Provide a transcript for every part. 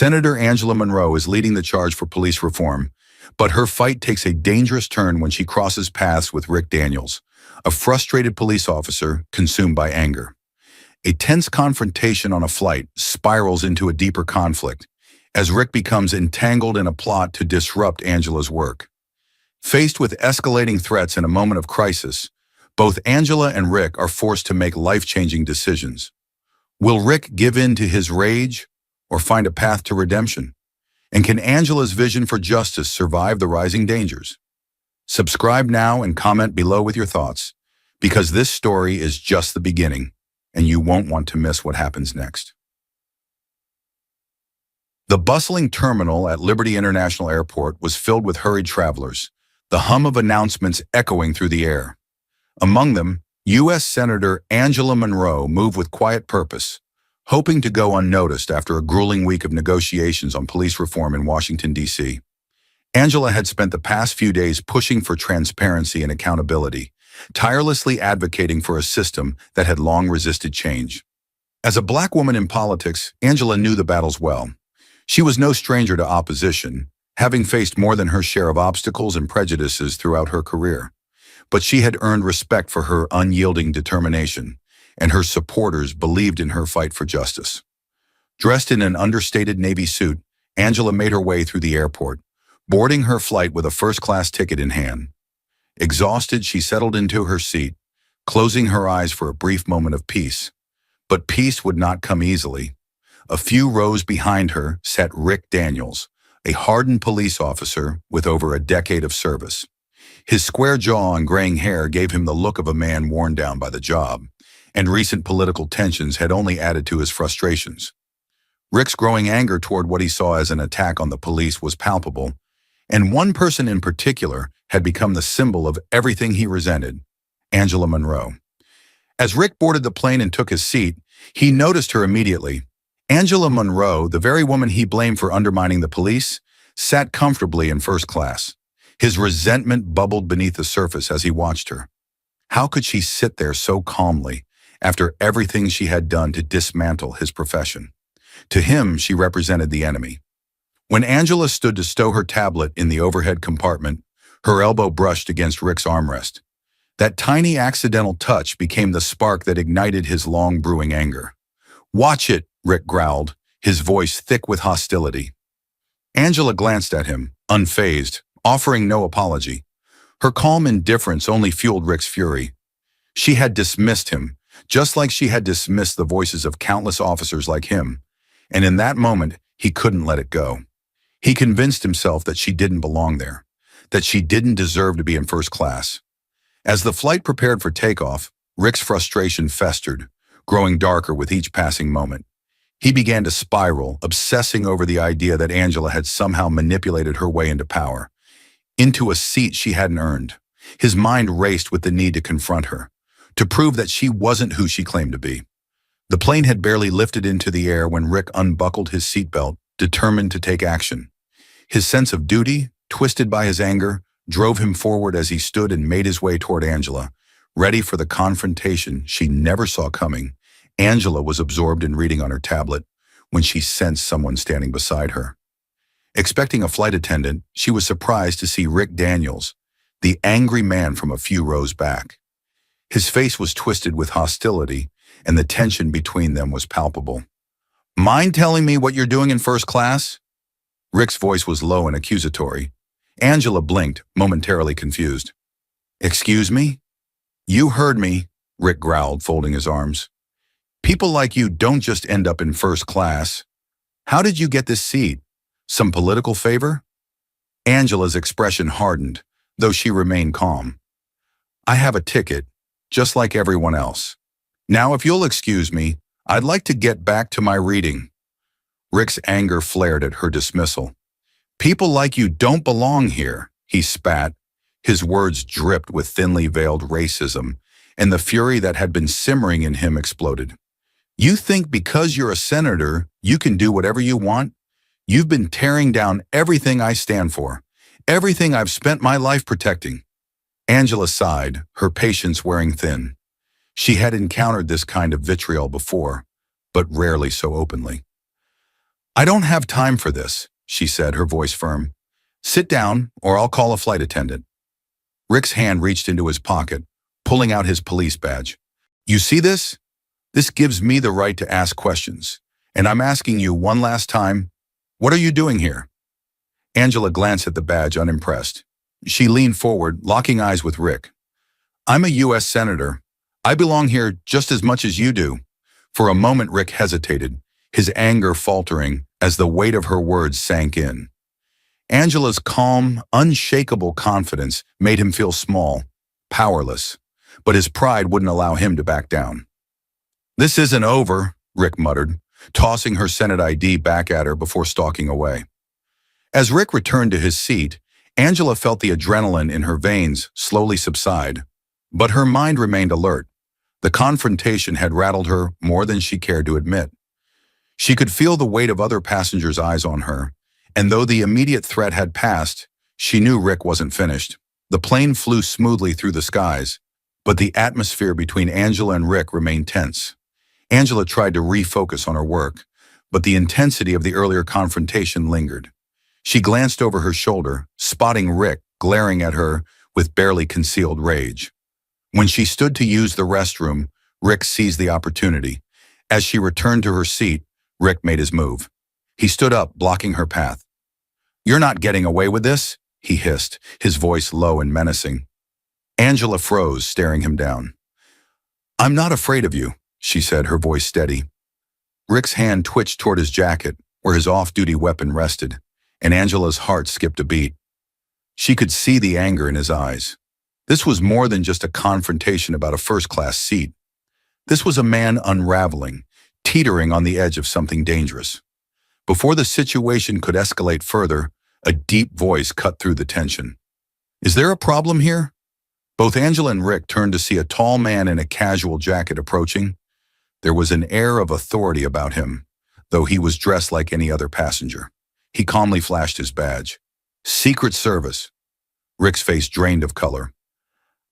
Senator Angela Monroe is leading the charge for police reform, but her fight takes a dangerous turn when she crosses paths with Rick Daniels, a frustrated police officer consumed by anger. A tense confrontation on a flight spirals into a deeper conflict, as Rick becomes entangled in a plot to disrupt Angela's work. Faced with escalating threats in a moment of crisis, both Angela and Rick are forced to make life-changing decisions. Will Rick give in to his rage or find a path to redemption? And can Angela's vision for justice survive the rising dangers? Subscribe now and comment below with your thoughts, because this story is just the beginning, and you won't want to miss what happens next. The bustling terminal at Liberty International Airport was filled with hurried travelers, the hum of announcements echoing through the air. Among them, U.S. Senator Angela Monroe moved with quiet purpose, hoping to go unnoticed after a grueling week of negotiations on police reform in Washington, D.C. Angela had spent the past few days pushing for transparency and accountability, tirelessly advocating for a system that had long resisted change. As a Black woman in politics, Angela knew the battles well. She was no stranger to opposition, having faced more than her share of obstacles and prejudices throughout her career. But she had earned respect for her unyielding determination, and her supporters believed in her fight for justice. Dressed in an understated navy suit, Angela made her way through the airport, boarding her flight with a first-class ticket in hand. Exhausted, she settled into her seat, closing her eyes for a brief moment of peace. But peace would not come easily. A few rows behind her sat Rick Daniels, a hardened police officer with over a decade of service. His square jaw and graying hair gave him the look of a man worn down by the job, and recent political tensions had only added to his frustrations. Rick's growing anger toward what he saw as an attack on the police was palpable, and one person in particular had become the symbol of everything he resented: Angela Monroe. As Rick boarded the plane and took his seat, he noticed her immediately. Angela Monroe, the very woman he blamed for undermining the police, sat comfortably in first class. His resentment bubbled beneath the surface as he watched her. How could she sit there so calmly after everything she had done to dismantle his profession? To him, she represented the enemy. When Angela stood to stow her tablet in the overhead compartment, her elbow brushed against Rick's armrest. That tiny accidental touch became the spark that ignited his long brewing anger. "Watch it," Rick growled, his voice thick with hostility. Angela glanced at him, unfazed, offering no apology. Her calm indifference only fueled Rick's fury. She had dismissed him, just like she had dismissed the voices of countless officers like him, and in that moment, he couldn't let it go. He convinced himself that she didn't belong there, that she didn't deserve to be in first class. As the flight prepared for takeoff, Rick's frustration festered, growing darker with each passing moment. He began to spiral, obsessing over the idea that Angela had somehow manipulated her way into power, into a seat she hadn't earned. His mind raced with the need to confront her, to prove that she wasn't who she claimed to be. The plane had barely lifted into the air when Rick unbuckled his seatbelt, determined to take action. His sense of duty, twisted by his anger, drove him forward as he stood and made his way toward Angela, ready for the confrontation she never saw coming. Angela was absorbed in reading on her tablet when she sensed someone standing beside her. Expecting a flight attendant, she was surprised to see Rick Daniels, the angry man from a few rows back. His face was twisted with hostility, and the tension between them was palpable. "Mind telling me what you're doing in first class?" Rick's voice was low and accusatory. Angela blinked, momentarily confused. "Excuse me?" "You heard me," Rick growled, folding his arms. "People like you don't just end up in first class. How did you get this seat? Some political favor?" Angela's expression hardened, though she remained calm. "I have a ticket, just like everyone else. Now, if you'll excuse me, I'd like to get back to my reading." Rick's anger flared at her dismissal. "People like you don't belong here," he spat. His words dripped with thinly veiled racism, and the fury that had been simmering in him exploded. "You think because you're a senator, you can do whatever you want? You've been tearing down everything I stand for, everything I've spent my life protecting." Angela sighed, her patience wearing thin. She had encountered this kind of vitriol before, but rarely so openly. I don't have time for this, she said, her voice firm. Sit down, or I'll call a flight attendant. Rick's hand reached into his pocket, pulling out his police badge. You see this? This gives me the right to ask questions. And I'm asking you one last time, what are you doing here? Angela glanced at the badge, unimpressed. She leaned forward, locking eyes with Rick. I'm a U.S. Senator. I belong here just as much as you do. For a moment, Rick hesitated, his anger faltering as the weight of her words sank in. Angela's calm, unshakable confidence made him feel small, powerless, but his pride wouldn't allow him to back down. This isn't over, Rick muttered, tossing her Senate ID back at her before stalking away. As Rick returned to his seat, Angela felt the adrenaline in her veins slowly subside, but her mind remained alert. The confrontation had rattled her more than she cared to admit. She could feel the weight of other passengers' eyes on her, and though the immediate threat had passed, she knew Rick wasn't finished. The plane flew smoothly through the skies, but the atmosphere between Angela and Rick remained tense. Angela tried to refocus on her work, but the intensity of the earlier confrontation lingered. She glanced over her shoulder, spotting Rick glaring at her with barely concealed rage. When she stood to use the restroom, Rick seized the opportunity. As she returned to her seat, Rick made his move. He stood up, blocking her path. You're not getting away with this, he hissed, his voice low and menacing. Angela froze, staring him down. I'm not afraid of you, she said, her voice steady. Rick's hand twitched toward his jacket, where his off-duty weapon rested, and Angela's heart skipped a beat. She could see the anger in his eyes. This was more than just a confrontation about a first-class seat. This was a man unraveling, teetering on the edge of something dangerous. Before the situation could escalate further, a deep voice cut through the tension. Is there a problem here? Both Angela and Rick turned to see a tall man in a casual jacket approaching. There was an air of authority about him, though he was dressed like any other passenger. He calmly flashed his badge. Secret Service. Rick's face drained of color.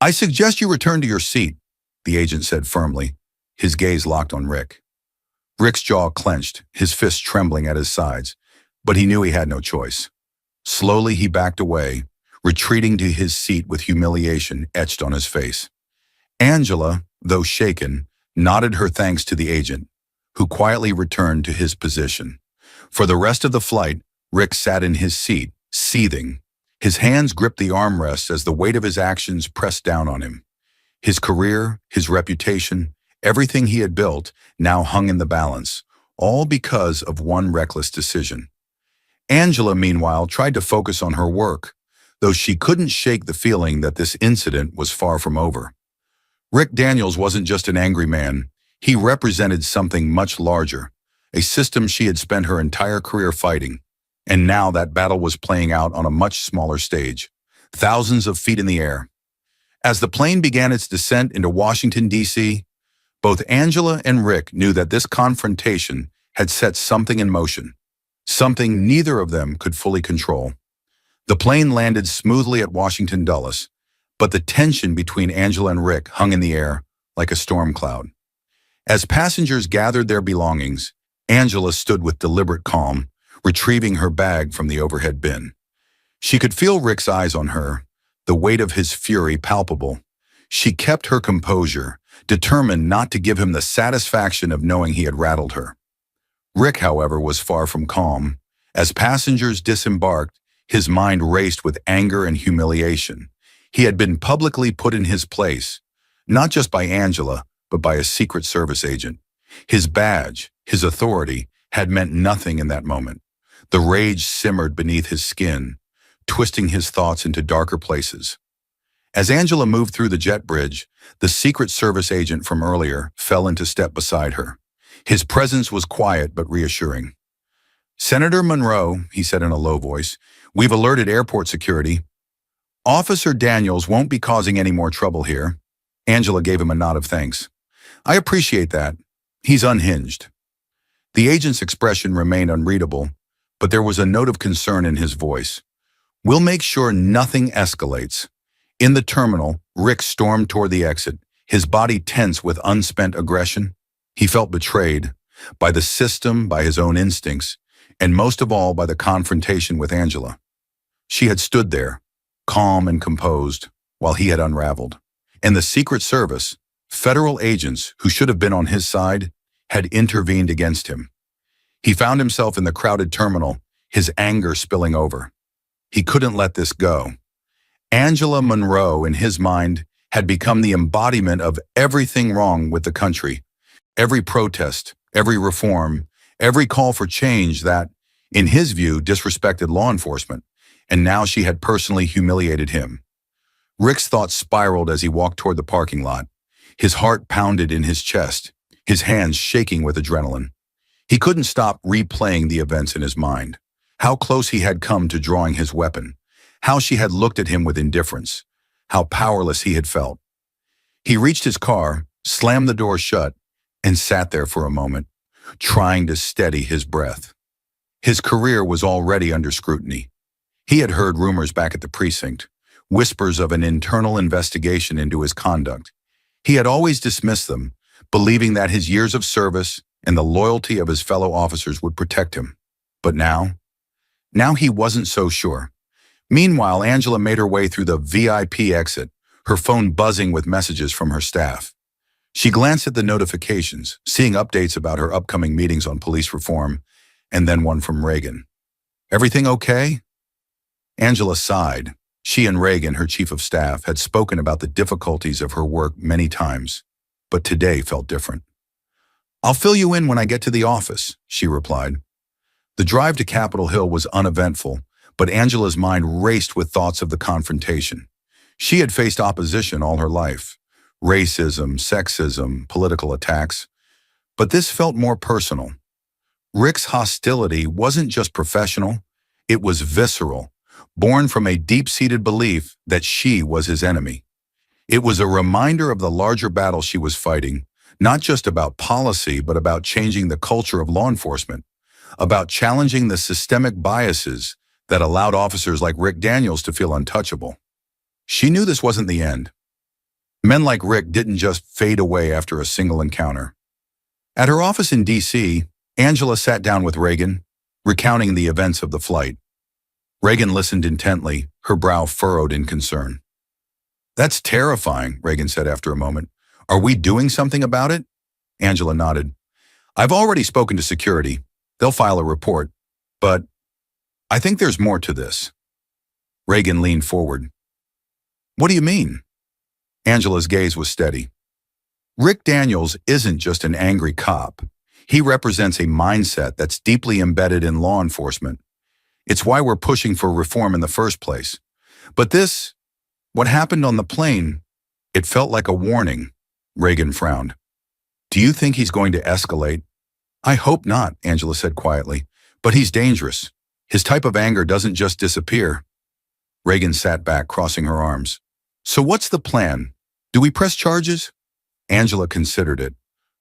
I suggest you return to your seat, the agent said firmly, his gaze locked on Rick. Rick's jaw clenched, his fists trembling at his sides, but he knew he had no choice. Slowly he backed away, retreating to his seat with humiliation etched on his face. Angela, though shaken, nodded her thanks to the agent, who quietly returned to his position. For the rest of the flight, Rick sat in his seat, seething. His hands gripped the armrests as the weight of his actions pressed down on him. His career, his reputation, everything he had built now hung in the balance, all because of one reckless decision. Angela, meanwhile, tried to focus on her work, though she couldn't shake the feeling that this incident was far from over. Rick Daniels wasn't just an angry man. He represented something much larger, a system she had spent her entire career fighting. And now that battle was playing out on a much smaller stage, thousands of feet in the air. As the plane began its descent into Washington, D.C., both Angela and Rick knew that this confrontation had set something in motion, something neither of them could fully control. The plane landed smoothly at Washington Dulles, but the tension between Angela and Rick hung in the air like a storm cloud. As passengers gathered their belongings, Angela stood with deliberate calm, retrieving her bag from the overhead bin. She could feel Rick's eyes on her, the weight of his fury palpable. She kept her composure, determined not to give him the satisfaction of knowing he had rattled her. Rick, however, was far from calm. As passengers disembarked, his mind raced with anger and humiliation. He had been publicly put in his place, not just by Angela, but by a Secret Service agent. His badge, his authority, had meant nothing in that moment. The rage simmered beneath his skin, twisting his thoughts into darker places. As Angela moved through the jet bridge, the Secret Service agent from earlier fell into step beside her. His presence was quiet but reassuring. Senator Monroe, he said in a low voice, we've alerted airport security. Officer Daniels won't be causing any more trouble here. Angela gave him a nod of thanks. I appreciate that. He's unhinged. The agent's expression remained unreadable, but there was a note of concern in his voice. We'll make sure nothing escalates. In the terminal, Rick stormed toward the exit, his body tense with unspent aggression. He felt betrayed by the system, by his own instincts. and most of all by the confrontation with Angela. She had stood there, calm and composed, while he had unraveled. And the Secret Service, federal agents who should have been on his side, had intervened against him. He found himself in the crowded terminal, his anger spilling over. He couldn't let this go. Angela Monroe, in his mind, had become the embodiment of everything wrong with the country. Every protest, every reform, every call for change that, in his view, disrespected law enforcement. And now she had personally humiliated him. Rick's thoughts spiraled as he walked toward the parking lot. His heart pounded in his chest, his hands shaking with adrenaline. He couldn't stop replaying the events in his mind. How close he had come to drawing his weapon. How she had looked at him with indifference. How powerless he had felt. He reached his car, slammed the door shut, and sat there for a moment, trying to steady his breath. His career was already under scrutiny. He had heard rumors back at the precinct, whispers of an internal investigation into his conduct. He had always dismissed them, believing that his years of service and the loyalty of his fellow officers would protect him. But now he wasn't so sure. Meanwhile, Angela made her way through the VIP exit, her phone buzzing with messages from her staff. She glanced at the notifications, seeing updates about her upcoming meetings on police reform, and then one from Reagan. "Everything okay?" Angela sighed. She and Reagan, her chief of staff, had spoken about the difficulties of her work many times, but today felt different. "I'll fill you in when I get to the office," she replied. The drive to Capitol Hill was uneventful, but Angela's mind raced with thoughts of the confrontation. She had faced opposition all her life. Racism, sexism, political attacks. But this felt more personal. Rick's hostility wasn't just professional, it was visceral, born from a deep-seated belief that she was his enemy. It was a reminder of the larger battle she was fighting, not just about policy, but about changing the culture of law enforcement, about challenging the systemic biases that allowed officers like Rick Daniels to feel untouchable. She knew this wasn't the end. Men like Rick didn't just fade away after a single encounter. At her office in D.C., Angela sat down with Reagan, recounting the events of the flight. Reagan listened intently, her brow furrowed in concern. "That's terrifying," Reagan said after a moment. "Are we doing something about it?" Angela nodded. "I've already spoken to security. They'll file a report. But I think there's more to this." Reagan leaned forward. "What do you mean?" Angela's gaze was steady. "Rick Daniels isn't just an angry cop. He represents a mindset that's deeply embedded in law enforcement. It's why we're pushing for reform in the first place. But what happened on the plane, it felt like a warning." Reagan frowned. "Do you think he's going to escalate?" "I hope not," Angela said quietly. "But he's dangerous. His type of anger doesn't just disappear." Reagan sat back, crossing her arms. "So what's the plan? Do we press charges?" Angela considered it.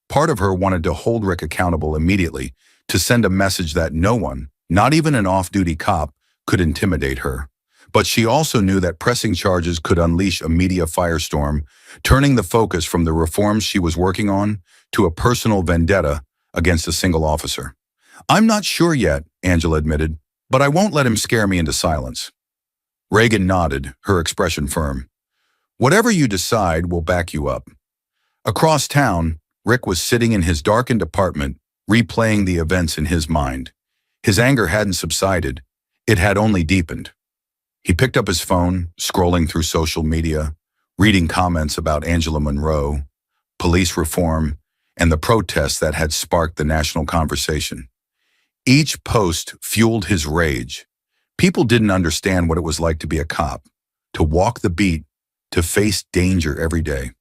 Part of her wanted to hold Rick accountable immediately, to send a message that no one, not even an off-duty cop, could intimidate her. But she also knew that pressing charges could unleash a media firestorm, turning the focus from the reforms she was working on to a personal vendetta against a single officer. "I'm not sure yet," Angela admitted, "but I won't let him scare me into silence." Reagan nodded, her expression firm. "Whatever you decide, we'll back you up." Across town, Rick was sitting in his darkened apartment, replaying the events in his mind. His anger hadn't subsided. It had only deepened. He picked up his phone, scrolling through social media, reading comments about Angela Monroe, police reform, and the protests that had sparked the national conversation. Each post fueled his rage. People didn't understand what it was like to be a cop, to walk the beat, to face danger every day.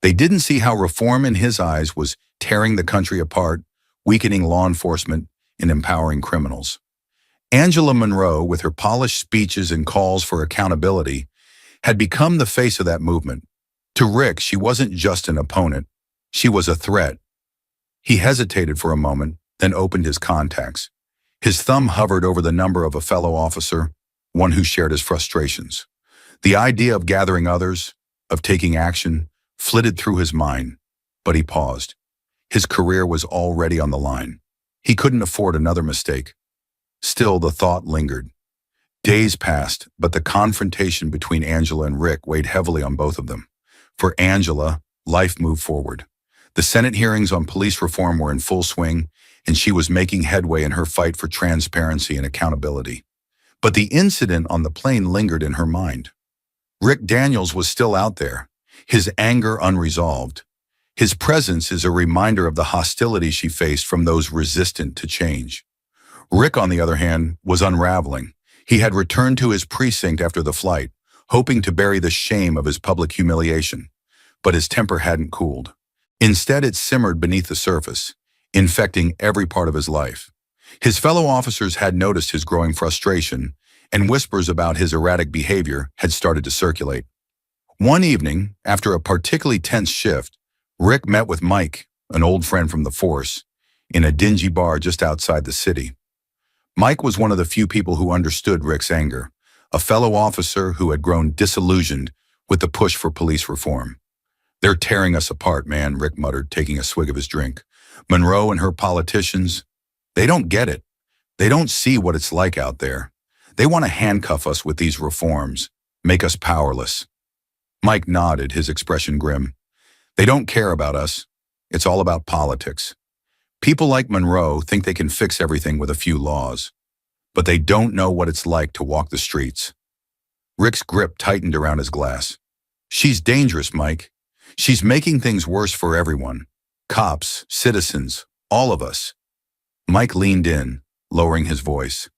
They didn't see how reform in his eyes was tearing the country apart, weakening law enforcement, and empowering criminals. Angela Monroe, with her polished speeches and calls for accountability, had become the face of that movement. To Rick, she wasn't just an opponent. She was a threat. He hesitated for a moment, then opened his contacts. His thumb hovered over the number of a fellow officer, one who shared his frustrations. The idea of gathering others, of taking action, flitted through his mind, but he paused. His career was already on the line. He couldn't afford another mistake. Still, the thought lingered. Days passed, but the confrontation between Angela and Rick weighed heavily on both of them. For Angela, life moved forward. The Senate hearings on police reform were in full swing, and she was making headway in her fight for transparency and accountability. But the incident on the plane lingered in her mind. Rick Daniels was still out there, his anger unresolved. His presence is a reminder of the hostility she faced from those resistant to change. Rick, on the other hand, was unraveling. He had returned to his precinct after the flight, hoping to bury the shame of his public humiliation. But his temper hadn't cooled. Instead, it simmered beneath the surface, infecting every part of his life. His fellow officers had noticed his growing frustration, and whispers about his erratic behavior had started to circulate. One evening, after a particularly tense shift, Rick met with Mike, an old friend from the force, in a dingy bar just outside the city. Mike was one of the few people who understood Rick's anger, a fellow officer who had grown disillusioned with the push for police reform. "They're tearing us apart, man," Rick muttered, taking a swig of his drink. "Monroe and her politicians, they don't get it. They don't see what it's like out there. They want to handcuff us with these reforms, make us powerless." Mike nodded, his expression grim. "They don't care about us. It's all about politics. People like Monroe think they can fix everything with a few laws, but they don't know what it's like to walk the streets." Rick's grip tightened around his glass. "She's dangerous, Mike. She's making things worse for everyone. Cops, citizens, all of us." Mike leaned in, lowering his voice.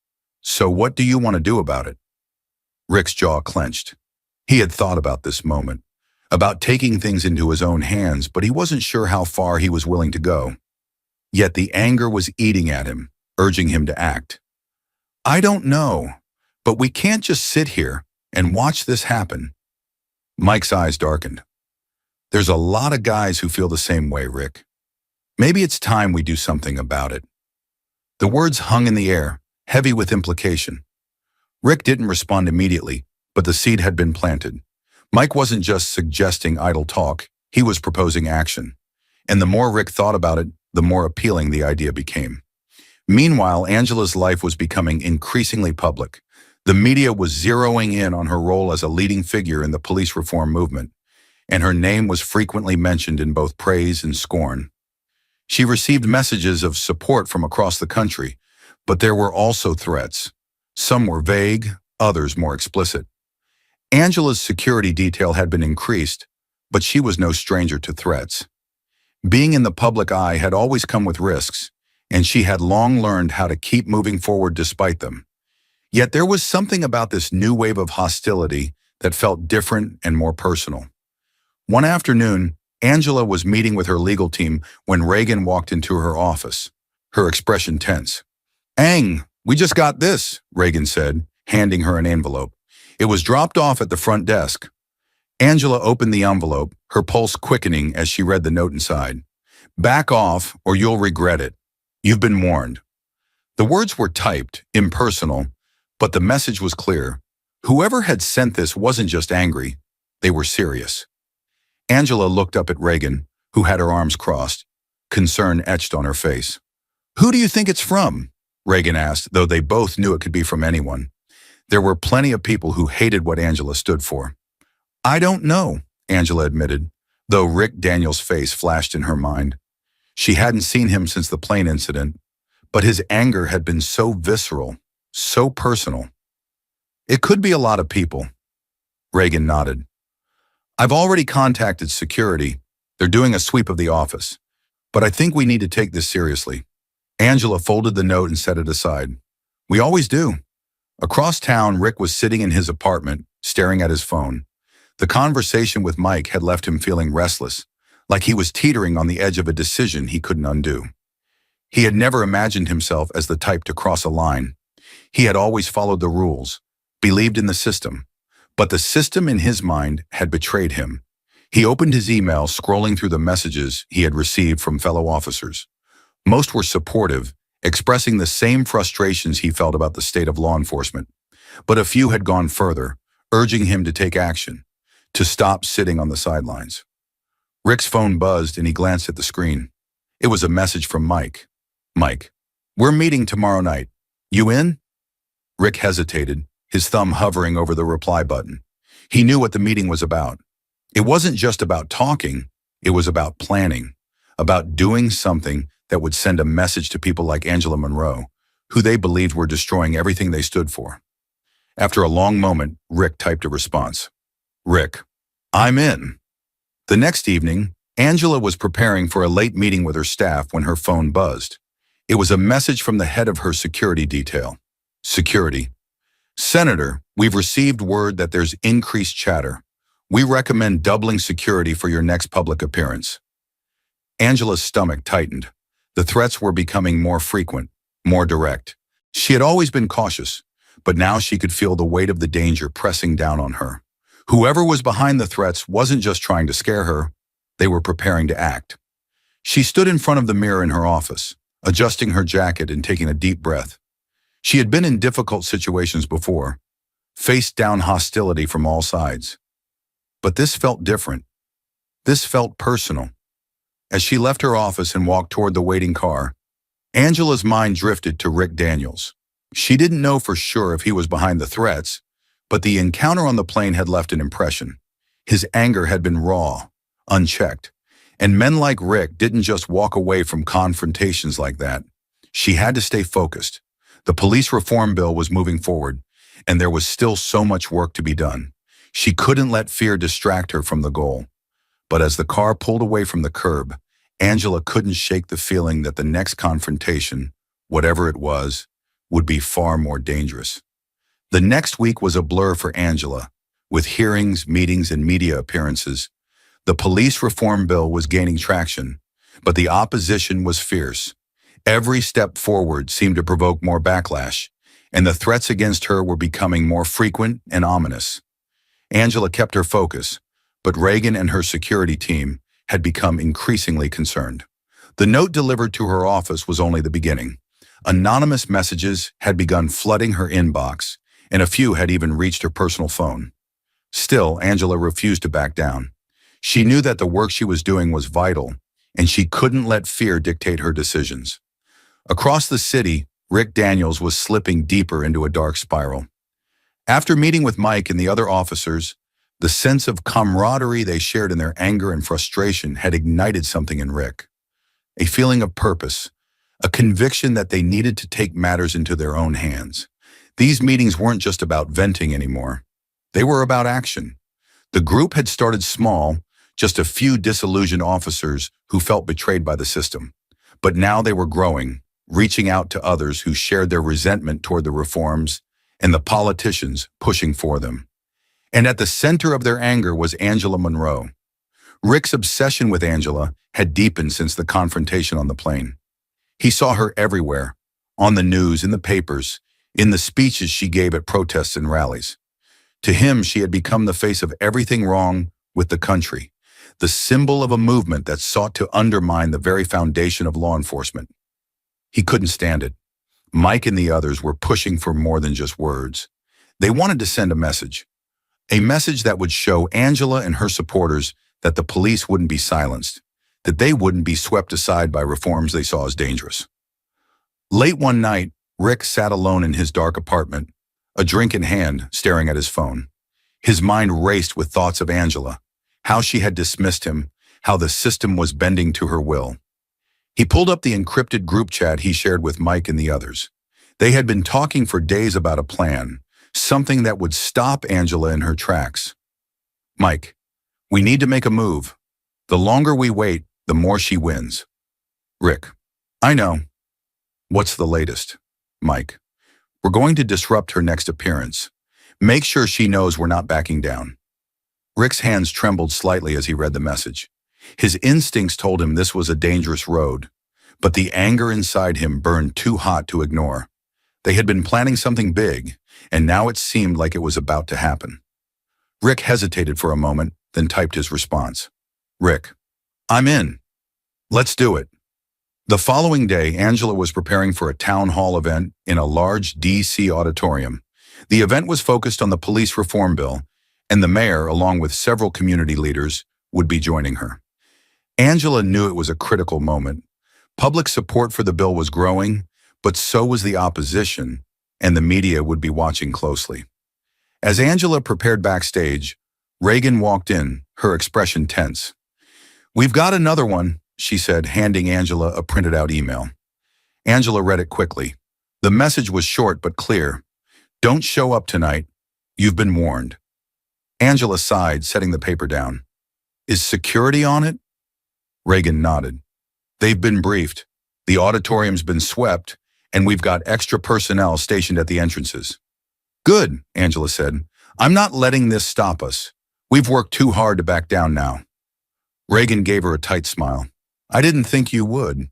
"So what do you want to do about it?" Rick's jaw clenched. He had thought about this moment, about taking things into his own hands, but he wasn't sure how far he was willing to go. Yet the anger was eating at him, urging him to act. "I don't know, but we can't just sit here and watch this happen." Mike's eyes darkened. "There's a lot of guys who feel the same way, Rick. Maybe it's time we do something about it." The words hung in the air, heavy with implication. Rick didn't respond immediately, but the seed had been planted. Mike wasn't just suggesting idle talk, he was proposing action. And the more Rick thought about it, the more appealing the idea became. Meanwhile, Angela's life was becoming increasingly public. The media was zeroing in on her role as a leading figure in the police reform movement, and her name was frequently mentioned in both praise and scorn. She received messages of support from across the country, but there were also threats. Some were vague, others more explicit. Angela's security detail had been increased, but she was no stranger to threats. Being in the public eye had always come with risks, and she had long learned how to keep moving forward despite them. Yet there was something about this new wave of hostility that felt different and more personal. One afternoon, Angela was meeting with her legal team when Reagan walked into her office, her expression tense. "Ang, we just got this," Reagan said, handing her an envelope. "It was dropped off at the front desk." Angela opened the envelope, her pulse quickening as she read the note inside. "Back off, or you'll regret it. You've been warned." The words were typed, impersonal, but the message was clear. Whoever had sent this wasn't just angry, they were serious. Angela looked up at Reagan, who had her arms crossed, concern etched on her face. "Who do you think it's from?" Reagan asked, though they both knew it could be from anyone. There were plenty of people who hated what Angela stood for. "I don't know," Angela admitted, though Rick Daniels' face flashed in her mind. She hadn't seen him since the plane incident, but his anger had been so visceral, so personal. "It could be a lot of people." Reagan nodded. "I've already contacted security. They're doing a sweep of the office. But I think we need to take this seriously." Angela folded the note and set it aside. "We always do." Across town, Rick was sitting in his apartment, staring at his phone. The conversation with Mike had left him feeling restless, like he was teetering on the edge of a decision he couldn't undo. He had never imagined himself as the type to cross a line. He had always followed the rules, believed in the system, but the system in his mind had betrayed him. He opened his email, scrolling through the messages he had received from fellow officers. Most were supportive, expressing the same frustrations he felt about the state of law enforcement, but a few had gone further, urging him to take action, to stop sitting on the sidelines. Rick's phone buzzed and he glanced at the screen. It was a message from Mike. "Mike, we're meeting tomorrow night. You in?" Rick hesitated, his thumb hovering over the reply button. He knew what the meeting was about. It wasn't just about talking, it was about planning, about doing something that would send a message to people like Angela Monroe, who they believed were destroying everything they stood for. After a long moment, Rick typed a response. Rick, I'm in. The next evening, Angela was preparing for a late meeting with her staff when her phone buzzed. It was a message from the head of her security detail. Security. Senator, we've received word that there's increased chatter. We recommend doubling security for your next public appearance. Angela's stomach tightened. The threats were becoming more frequent, more direct. She had always been cautious, but now she could feel the weight of the danger pressing down on her. Whoever was behind the threats wasn't just trying to scare her, they were preparing to act. She stood in front of the mirror in her office, adjusting her jacket and taking a deep breath. She had been in difficult situations before, faced down hostility from all sides. But this felt different. This felt personal. As she left her office and walked toward the waiting car, Angela's mind drifted to Rick Daniels. She didn't know for sure if he was behind the threats, but the encounter on the plane had left an impression. His anger had been raw, unchecked, and men like Rick didn't just walk away from confrontations like that. She had to stay focused. The police reform bill was moving forward, and there was still so much work to be done. She couldn't let fear distract her from the goal. But as the car pulled away from the curb, Angela couldn't shake the feeling that the next confrontation, whatever it was, would be far more dangerous. The next week was a blur for Angela. With hearings, meetings, and media appearances, the police reform bill was gaining traction, but the opposition was fierce. Every step forward seemed to provoke more backlash, and the threats against her were becoming more frequent and ominous. Angela kept her focus, but Reagan and her security team had become increasingly concerned. The note delivered to her office was only the beginning. Anonymous messages had begun flooding her inbox, and a few had even reached her personal phone. Still, Angela refused to back down. She knew that the work she was doing was vital, and she couldn't let fear dictate her decisions. Across the city, Rick Daniels was slipping deeper into a dark spiral. After meeting with Mike and the other officers, the sense of camaraderie they shared in their anger and frustration had ignited something in Rick. A feeling of purpose, a conviction that they needed to take matters into their own hands. These meetings weren't just about venting anymore. They were about action. The group had started small, just a few disillusioned officers who felt betrayed by the system. But now they were growing, reaching out to others who shared their resentment toward the reforms and the politicians pushing for them. And at the center of their anger was Angela Monroe. Rick's obsession with Angela had deepened since the confrontation on the plane. He saw her everywhere, on the news, in the papers, in the speeches she gave at protests and rallies. To him, she had become the face of everything wrong with the country, the symbol of a movement that sought to undermine the very foundation of law enforcement. He couldn't stand it. Mike and the others were pushing for more than just words. They wanted to send a message that would show Angela and her supporters that the police wouldn't be silenced, that they wouldn't be swept aside by reforms they saw as dangerous. Late one night, Rick sat alone in his dark apartment, a drink in hand, staring at his phone. His mind raced with thoughts of Angela, how she had dismissed him, how the system was bending to her will. He pulled up the encrypted group chat he shared with Mike and the others. They had been talking for days about a plan, something that would stop Angela in her tracks. Mike, we need to make a move. The longer we wait, the more she wins. Rick, I know. What's the latest? Mike, we're going to disrupt her next appearance. Make sure she knows we're not backing down. Rick's hands trembled slightly as he read the message. His instincts told him this was a dangerous road, but the anger inside him burned too hot to ignore. They had been planning something big, and now it seemed like it was about to happen. Rick hesitated for a moment, then typed his response. Rick, I'm in. Let's do it. The following day, Angela was preparing for a town hall event in a large D.C. auditorium. The event was focused on the police reform bill, and the mayor, along with several community leaders, would be joining her. Angela knew it was a critical moment. Public support for the bill was growing, but so was the opposition, and the media would be watching closely. As Angela prepared backstage, Reagan walked in, her expression tense. "We've got another one," she said, handing Angela a printed-out email. Angela read it quickly. The message was short but clear. "Don't show up tonight. You've been warned." Angela sighed, setting the paper down. "Is security on it?" Reagan nodded. "They've been briefed. The auditorium's been swept, and we've got extra personnel stationed at the entrances." "Good," Angela said. "I'm not letting this stop us. We've worked too hard to back down now." Reagan gave her a tight smile. "I didn't think you would."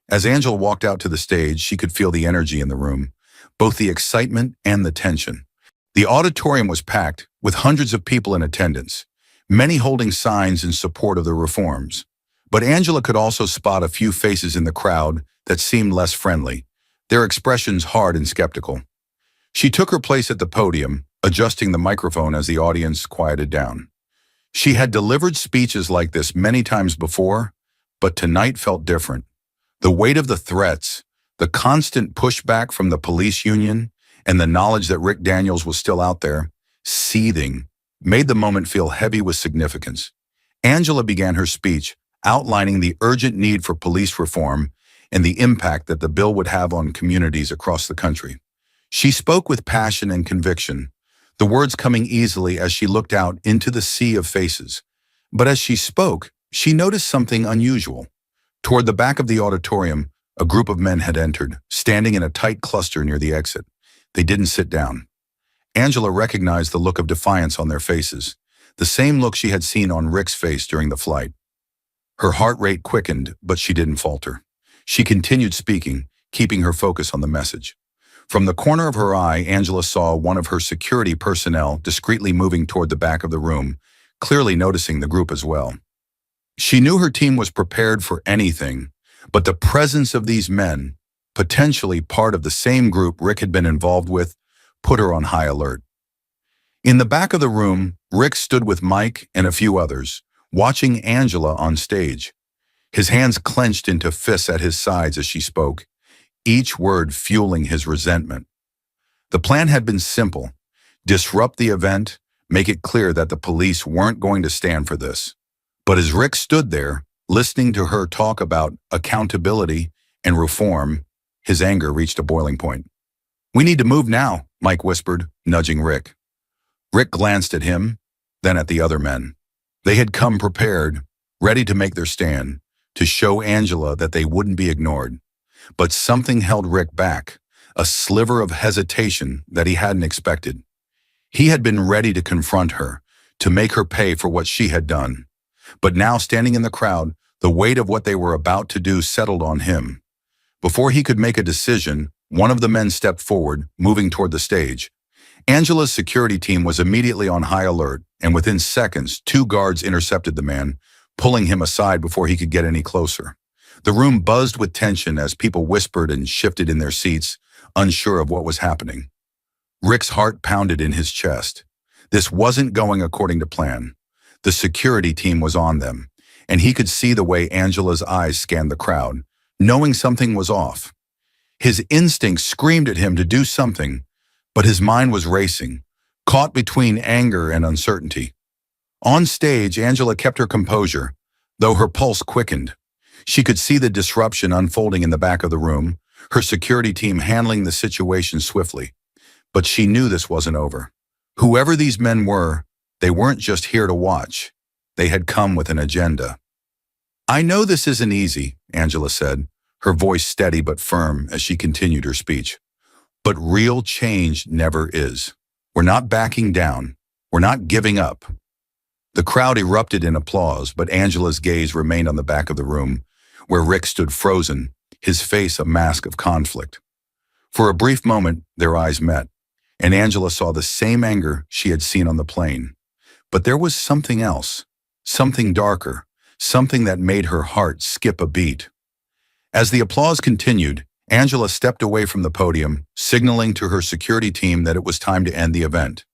As Angela walked out to the stage, she could feel the energy in the room, both the excitement and the tension. The auditorium was packed, with hundreds of people in attendance, many holding signs in support of the reforms. But Angela could also spot a few faces in the crowd that seemed less friendly, their expressions hard and skeptical. She took her place at the podium, adjusting the microphone as the audience quieted down. She had delivered speeches like this many times before, but tonight felt different. The weight of the threats, the constant pushback from the police union, and the knowledge that Rick Daniels was still out there, seething, made the moment feel heavy with significance. Angela began her speech, outlining the urgent need for police reform and the impact that the bill would have on communities across the country. She spoke with passion and conviction, the words coming easily as she looked out into the sea of faces. But as she spoke, she noticed something unusual. Toward the back of the auditorium, a group of men had entered, standing in a tight cluster near the exit. They didn't sit down. Angela recognized the look of defiance on their faces, the same look she had seen on Rick's face during the flight. Her heart rate quickened, but she didn't falter. She continued speaking, keeping her focus on the message. From the corner of her eye, Angela saw one of her security personnel discreetly moving toward the back of the room, clearly noticing the group as well. She knew her team was prepared for anything, but the presence of these men, potentially part of the same group Rick had been involved with, put her on high alert. In the back of the room, Rick stood with Mike and a few others, watching Angela on stage. His hands clenched into fists at his sides as she spoke, each word fueling his resentment. The plan had been simple: disrupt the event, make it clear that the police weren't going to stand for this. But as Rick stood there, listening to her talk about accountability and reform, his anger reached a boiling point. "We need to move now," Mike whispered, nudging Rick. Rick glanced at him, then at the other men. They had come prepared, ready to make their stand, to show Angela that they wouldn't be ignored. But something held Rick back, a sliver of hesitation that he hadn't expected. He had been ready to confront her, to make her pay for what she had done. But now, standing in the crowd, the weight of what they were about to do settled on him. Before he could make a decision, one of the men stepped forward, moving toward the stage. Angela's security team was immediately on high alert, and within seconds, 2 guards intercepted the man, pulling him aside before he could get any closer. The room buzzed with tension as people whispered and shifted in their seats, unsure of what was happening. Rick's heart pounded in his chest. This wasn't going according to plan. The security team was on them, and he could see the way Angela's eyes scanned the crowd, knowing something was off. His instincts screamed at him to do something, but his mind was racing, caught between anger and uncertainty. On stage, Angela kept her composure, though her pulse quickened. She could see the disruption unfolding in the back of the room, her security team handling the situation swiftly. But she knew this wasn't over. Whoever these men were, they weren't just here to watch. They had come with an agenda. "I know this isn't easy," Angela said, her voice steady but firm as she continued her speech. "But real change never is. We're not backing down. We're not giving up." The crowd erupted in applause, but Angela's gaze remained on the back of the room, where Rick stood frozen, his face a mask of conflict. For a brief moment, their eyes met, and Angela saw the same anger she had seen on the plane. But there was something else, something darker, something that made her heart skip a beat. As the applause continued, Angela stepped away from the podium, signaling to her security team that it was time to end the event.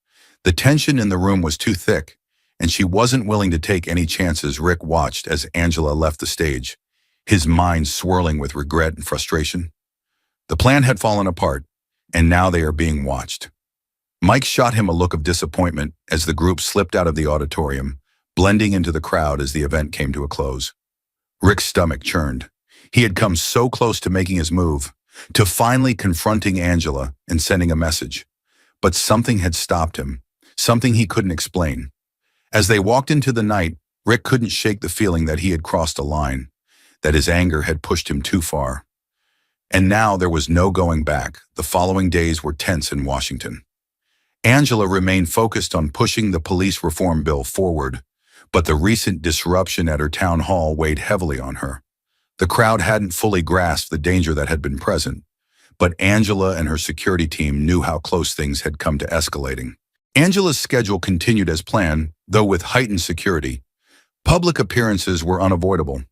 The tension in the room was too thick, and she wasn't willing to take any chances. Rick watched as Angela left the stage, his mind swirling with regret and frustration. The plan had fallen apart, and now they are being watched. Mike shot him a look of disappointment as the group slipped out of the auditorium, blending into the crowd as the event came to a close. Rick's stomach churned. He had come so close to making his move, to finally confronting Angela and sending a message. But something had stopped him, something he couldn't explain. As they walked into the night, Rick couldn't shake the feeling that he had crossed a line, that his anger had pushed him too far. And now there was no going back. The following days were tense in Washington. Angela remained focused on pushing the police reform bill forward, but the recent disruption at her town hall weighed heavily on her. The crowd hadn't fully grasped the danger that had been present, but Angela and her security team knew how close things had come to escalating. Angela's schedule continued as planned, though with heightened security. Public appearances were unavoidable.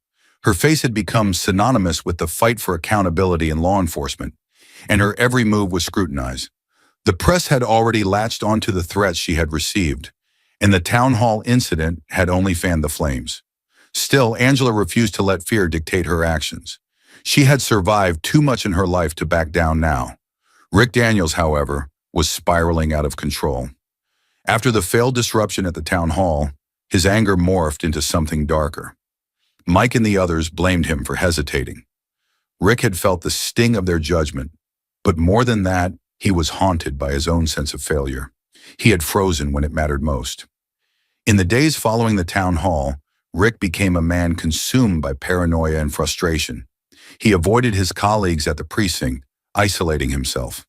Her face had become synonymous with the fight for accountability in law enforcement, and her every move was scrutinized. The press had already latched onto the threats she had received, and the town hall incident had only fanned the flames. Still, Angela refused to let fear dictate her actions. She had survived too much in her life to back down now. Rick Daniels, however, was spiraling out of control. After the failed disruption at the town hall, his anger morphed into something darker. Mike and the others blamed him for hesitating. Rick had felt the sting of their judgment, but more than that, he was haunted by his own sense of failure. He had frozen when it mattered most. In the days following the town hall, Rick became a man consumed by paranoia and frustration. He avoided his colleagues at the precinct, isolating himself.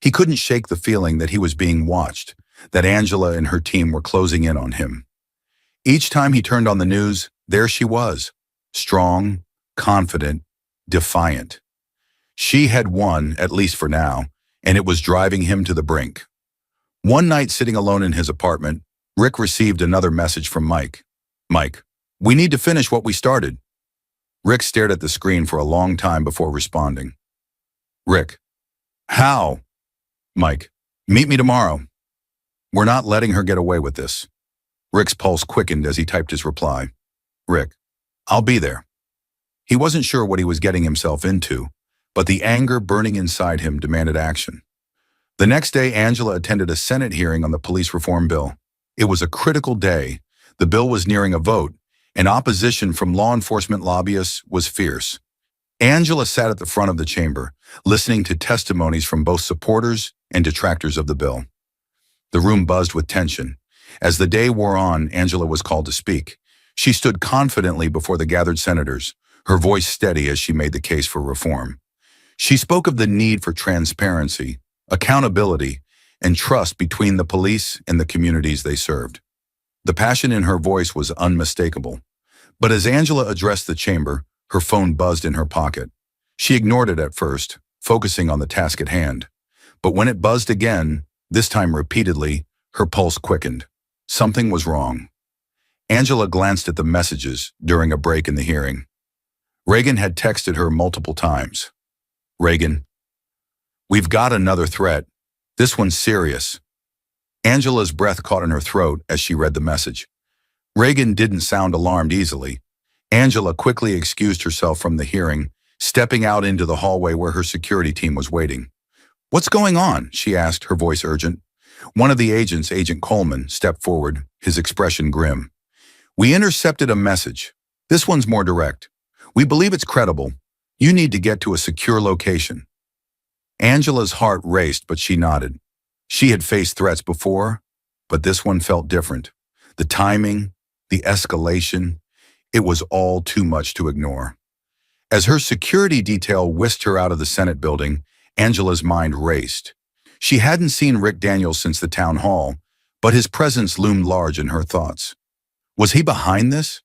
He couldn't shake the feeling that he was being watched, that Angela and her team were closing in on him. Each time he turned on the news, there she was, strong, confident, defiant. She had won, at least for now, and it was driving him to the brink. One night, sitting alone in his apartment, Rick received another message from Mike. "Mike, we need to finish what we started." Rick stared at the screen for a long time before responding. "Rick, how?" "Mike, meet me tomorrow. We're not letting her get away with this." Rick's pulse quickened as he typed his reply. "Rick, I'll be there." He wasn't sure what he was getting himself into, but the anger burning inside him demanded action. The next day, Angela attended a Senate hearing on the police reform bill. It was a critical day. The bill was nearing a vote, and opposition from law enforcement lobbyists was fierce. Angela sat at the front of the chamber, listening to testimonies from both supporters and detractors of the bill. The room buzzed with tension. As the day wore on, Angela was called to speak. She stood confidently before the gathered senators, her voice steady as she made the case for reform. She spoke of the need for transparency, accountability, and trust between the police and the communities they served. The passion in her voice was unmistakable. But as Angela addressed the chamber, her phone buzzed in her pocket. She ignored it at first, focusing on the task at hand. But when it buzzed again, this time repeatedly, her pulse quickened. Something was wrong. Angela glanced at the messages during a break in the hearing. Reagan had texted her multiple times. "Reagan, we've got another threat. This one's serious." Angela's breath caught in her throat as she read the message. Reagan didn't sound alarmed easily. Angela quickly excused herself from the hearing, stepping out into the hallway where her security team was waiting. "What's going on?" she asked, her voice urgent. One of the agents, Agent Coleman, stepped forward, his expression grim. "We intercepted a message. This one's more direct. We believe it's credible. You need to get to a secure location." Angela's heart raced, but she nodded. She had faced threats before, but this one felt different. The timing, the escalation, it was all too much to ignore. As her security detail whisked her out of the Senate building, Angela's mind raced. She hadn't seen Rick Daniels since the town hall, but his presence loomed large in her thoughts. Was he behind this?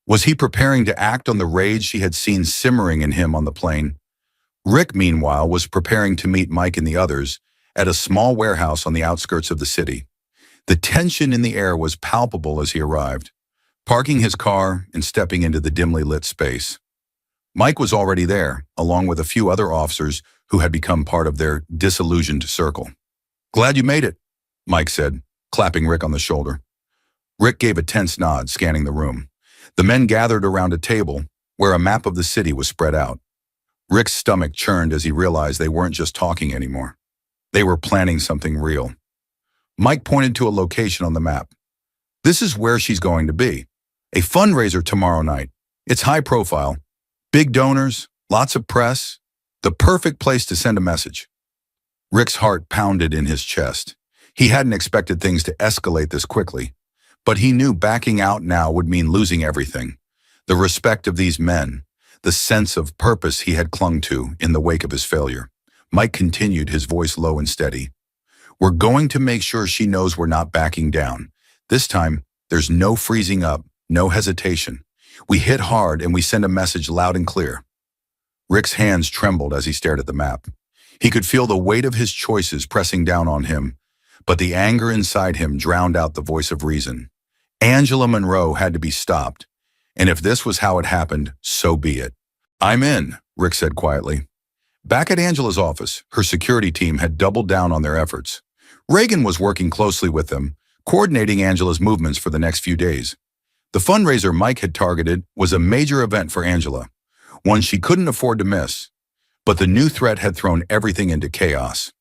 Was he preparing to act on the rage she had seen simmering in him on the plane? Rick, meanwhile, was preparing to meet Mike and the others at a small warehouse on the outskirts of the city. The tension in the air was palpable as he arrived, parking his car and stepping into the dimly lit space. Mike was already there, along with a few other officers who had become part of their disillusioned circle. "Glad you made it," Mike said, clapping Rick on the shoulder. Rick gave a tense nod, scanning the room. The men gathered around a table where a map of the city was spread out. Rick's stomach churned as he realized they weren't just talking anymore. They were planning something real. Mike pointed to a location on the map. This is where she's going to be. A fundraiser tomorrow night. It's high profile. Big donors, lots of press. The perfect place to send a message. Rick's heart pounded in his chest. He hadn't expected things to escalate this quickly, but he knew backing out now would mean losing everything. The respect of these men, the sense of purpose he had clung to in the wake of his failure. Mike continued, his voice low and steady. We're going to make sure she knows we're not backing down. This time, there's no freezing up, no hesitation. We hit hard and we send a message loud and clear. Rick's hands trembled as he stared at the map. He could feel the weight of his choices pressing down on him, but the anger inside him drowned out the voice of reason. Angela Monroe had to be stopped, and if this was how it happened, so be it. I'm in, Rick said quietly. Back at Angela's office, her security team had doubled down on their efforts. Reagan was working closely with them, coordinating Angela's movements for the next few days. The fundraiser Mike had targeted was a major event for Angela, one she couldn't afford to miss. But the new threat had thrown everything into chaos.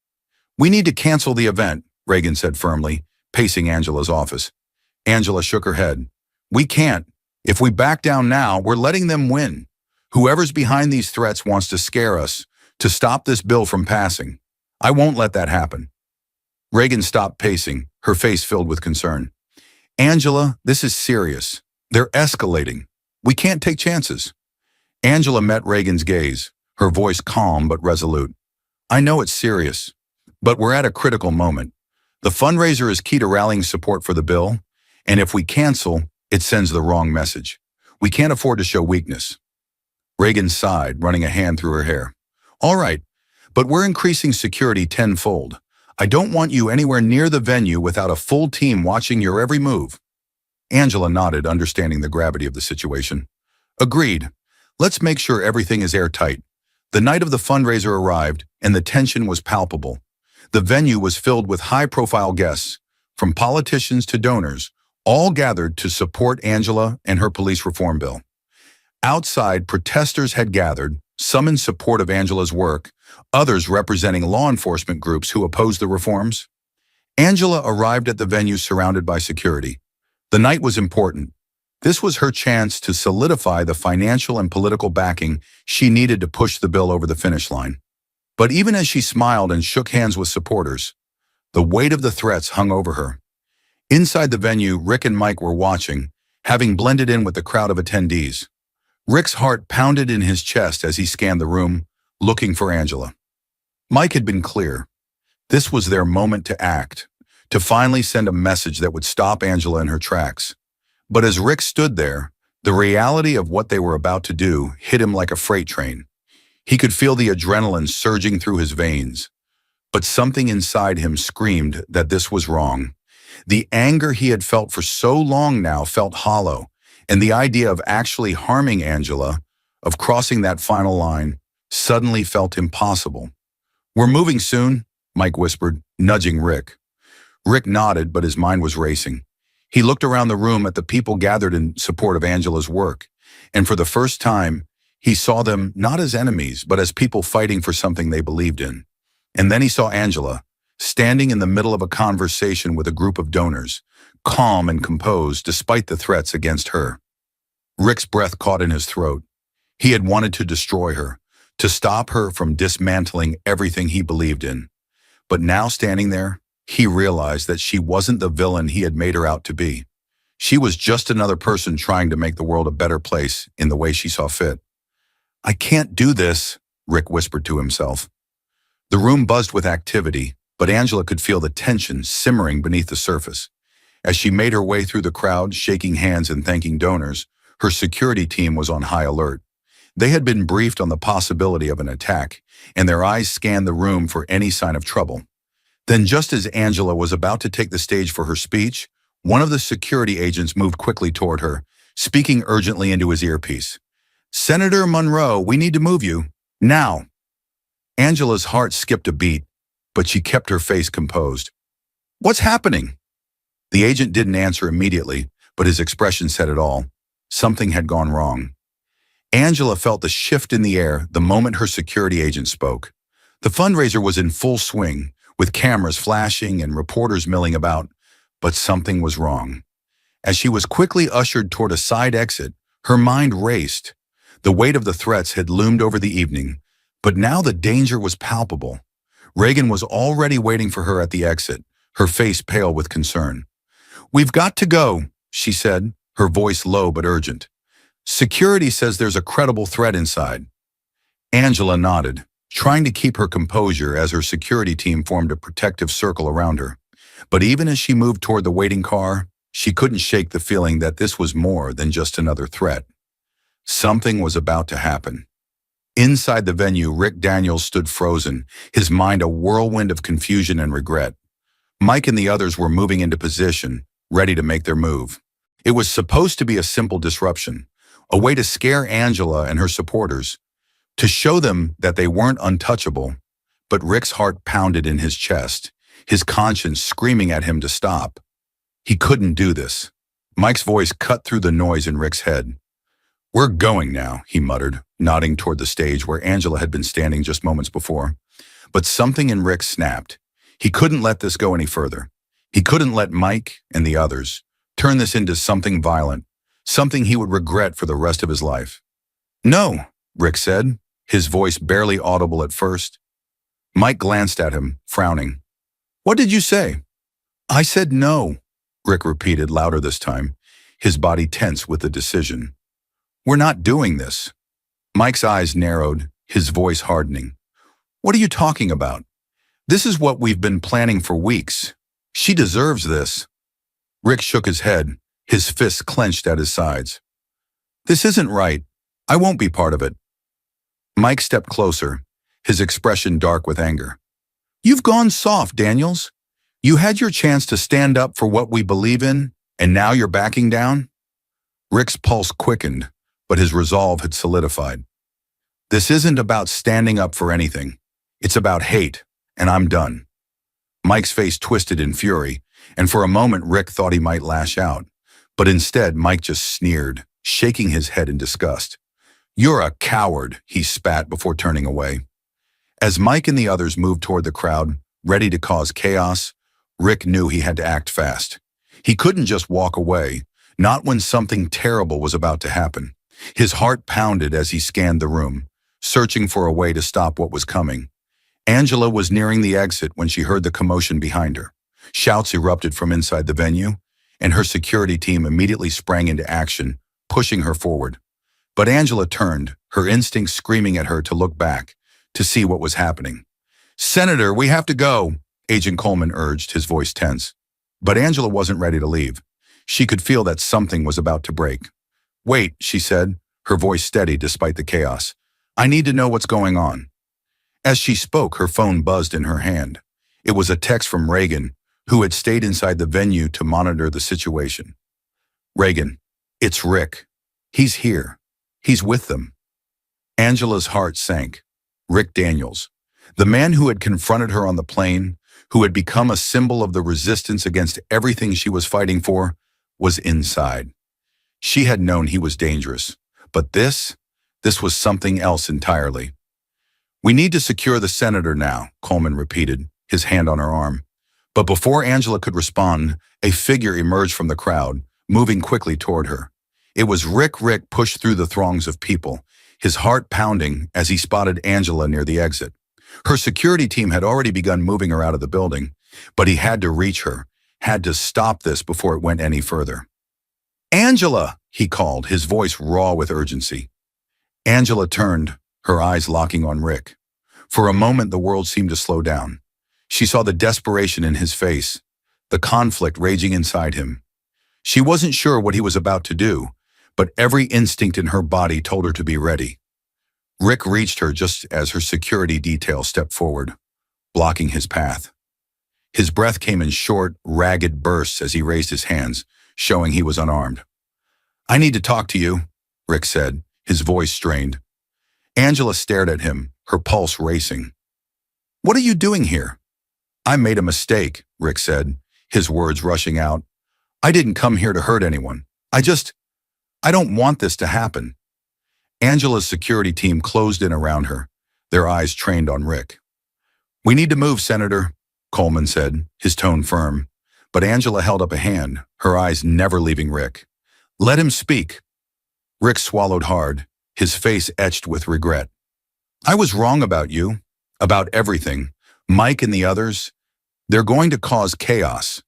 We need to cancel the event, Reagan said firmly, pacing Angela's office. Angela shook her head. We can't. If we back down now, we're letting them win. Whoever's behind these threats wants to scare us, to stop this bill from passing. I won't let that happen. Reagan stopped pacing, her face filled with concern. Angela, this is serious. They're escalating. We can't take chances. Angela met Reagan's gaze, her voice calm but resolute. I know it's serious, but we're at a critical moment. The fundraiser is key to rallying support for the bill, and if we cancel, it sends the wrong message. We can't afford to show weakness. Reagan sighed, running a hand through her hair. All right, but we're increasing security tenfold. I don't want you anywhere near the venue without a full team watching your every move. Angela nodded, understanding the gravity of the situation. Agreed. Let's make sure everything is airtight. The night of the fundraiser arrived, and the tension was palpable. The venue was filled with high-profile guests, from politicians to donors, all gathered to support Angela and her police reform bill. Outside, protesters had gathered, some in support of Angela's work, others representing law enforcement groups who opposed the reforms. Angela arrived at the venue surrounded by security. The night was important. This was her chance to solidify the financial and political backing she needed to push the bill over the finish line. But even as she smiled and shook hands with supporters, the weight of the threats hung over her. Inside the venue, Rick and Mike were watching, having blended in with the crowd of attendees. Rick's heart pounded in his chest as he scanned the room, looking for Angela. Mike had been clear. This was their moment to act, to finally send a message that would stop Angela in her tracks. But as Rick stood there, the reality of what they were about to do hit him like a freight train. He could feel the adrenaline surging through his veins. But something inside him screamed that this was wrong. The anger he had felt for so long now felt hollow, and the idea of actually harming Angela, of crossing that final line, suddenly felt impossible. We're moving soon, Mike whispered, nudging Rick. Rick nodded, but his mind was racing. He looked around the room at the people gathered in support of Angela's work, and for the first time, he saw them not as enemies, but as people fighting for something they believed in. And then he saw Angela, standing in the middle of a conversation with a group of donors, calm and composed despite the threats against her. Rick's breath caught in his throat. He had wanted to destroy her, to stop her from dismantling everything he believed in. But now standing there, he realized that she wasn't the villain he had made her out to be. She was just another person trying to make the world a better place in the way she saw fit. I can't do this, Rick whispered to himself. The room buzzed with activity, but Angela could feel the tension simmering beneath the surface. As she made her way through the crowd, shaking hands and thanking donors, her security team was on high alert. They had been briefed on the possibility of an attack, and their eyes scanned the room for any sign of trouble. Then, just as Angela was about to take the stage for her speech, one of the security agents moved quickly toward her, speaking urgently into his earpiece. Senator Monroe, we need to move you. Now. Angela's heart skipped a beat, but she kept her face composed. What's happening? The agent didn't answer immediately, but his expression said it all. Something had gone wrong. Angela felt the shift in the air the moment her security agent spoke. The fundraiser was in full swing, with cameras flashing and reporters milling about, but something was wrong. As she was quickly ushered toward a side exit, her mind raced. The weight of the threats had loomed over the evening, but now the danger was palpable. Reagan was already waiting for her at the exit, her face pale with concern. "We've got to go," she said, her voice low but urgent. "Security says there's a credible threat inside." Angela nodded, trying to keep her composure as her security team formed a protective circle around her. But even as she moved toward the waiting car, she couldn't shake the feeling that this was more than just another threat. Something was about to happen. Inside the venue, Rick Daniels stood frozen, his mind a whirlwind of confusion and regret. Mike and the others were moving into position, ready to make their move. It was supposed to be a simple disruption, a way to scare Angela and her supporters, to show them that they weren't untouchable. But Rick's heart pounded in his chest, his conscience screaming at him to stop. He couldn't do this. Mike's voice cut through the noise in Rick's head. "We're going now," he muttered, nodding toward the stage where Angela had been standing just moments before. But something in Rick snapped. He couldn't let this go any further. He couldn't let Mike and the others turn this into something violent, something he would regret for the rest of his life. "No," Rick said, his voice barely audible at first. Mike glanced at him, frowning. "What did you say?" "I said no," Rick repeated louder this time, his body tense with the decision. "We're not doing this." Mike's eyes narrowed, his voice hardening. "What are you talking about? This is what we've been planning for weeks. She deserves this." Rick shook his head, his fists clenched at his sides. "This isn't right. I won't be part of it." Mike stepped closer, his expression dark with anger. "You've gone soft, Daniels. You had your chance to stand up for what we believe in, and now you're backing down?" Rick's pulse quickened, but his resolve had solidified. "This isn't about standing up for anything. It's about hate, and I'm done." Mike's face twisted in fury, and for a moment Rick thought he might lash out. But instead, Mike just sneered, shaking his head in disgust. "You're a coward," he spat before turning away. As Mike and the others moved toward the crowd, ready to cause chaos, Rick knew he had to act fast. He couldn't just walk away, not when something terrible was about to happen. His heart pounded as he scanned the room, searching for a way to stop what was coming. Angela was nearing the exit when she heard the commotion behind her. Shouts erupted from inside the venue, and her security team immediately sprang into action, pushing her forward. But Angela turned, her instincts screaming at her to look back, to see what was happening. "Senator, we have to go," Agent Coleman urged, his voice tense. But Angela wasn't ready to leave. She could feel that something was about to break. "Wait," she said, her voice steady despite the chaos. "I need to know what's going on." As she spoke, her phone buzzed in her hand. It was a text from Reagan, who had stayed inside the venue to monitor the situation. "Reagan, it's Rick. He's here. He's with them." Angela's heart sank. Rick Daniels, the man who had confronted her on the plane, who had become a symbol of the resistance against everything she was fighting for, was inside. She had known he was dangerous, but this was something else entirely. "We need to secure the senator now," Coleman repeated, his hand on her arm. But before Angela could respond, a figure emerged from the crowd, moving quickly toward her. It was Rick. Rick pushed through the throngs of people, his heart pounding as he spotted Angela near the exit. Her security team had already begun moving her out of the building, but he had to reach her, had to stop this before it went any further. "Angela!" he called, his voice raw with urgency. Angela turned, her eyes locking on Rick. For a moment, the world seemed to slow down. She saw the desperation in his face, the conflict raging inside him. She wasn't sure what he was about to do, but every instinct in her body told her to be ready. Rick reached her just as her security detail stepped forward, blocking his path. His breath came in short, ragged bursts as he raised his hands, showing he was unarmed. "I need to talk to you," Rick said, his voice strained. Angela stared at him, her pulse racing. "What are you doing here?" "I made a mistake," Rick said, his words rushing out. "I didn't come here to hurt anyone. I don't want this to happen." Angela's security team closed in around her, their eyes trained on Rick. "We need to move, Senator. Coleman said, his tone firm. But Angela held up a hand, her eyes never leaving Rick. Let him speak. Rick swallowed hard, his face etched with regret. I was wrong about you, about everything. Mike and the others, they're going to cause chaos.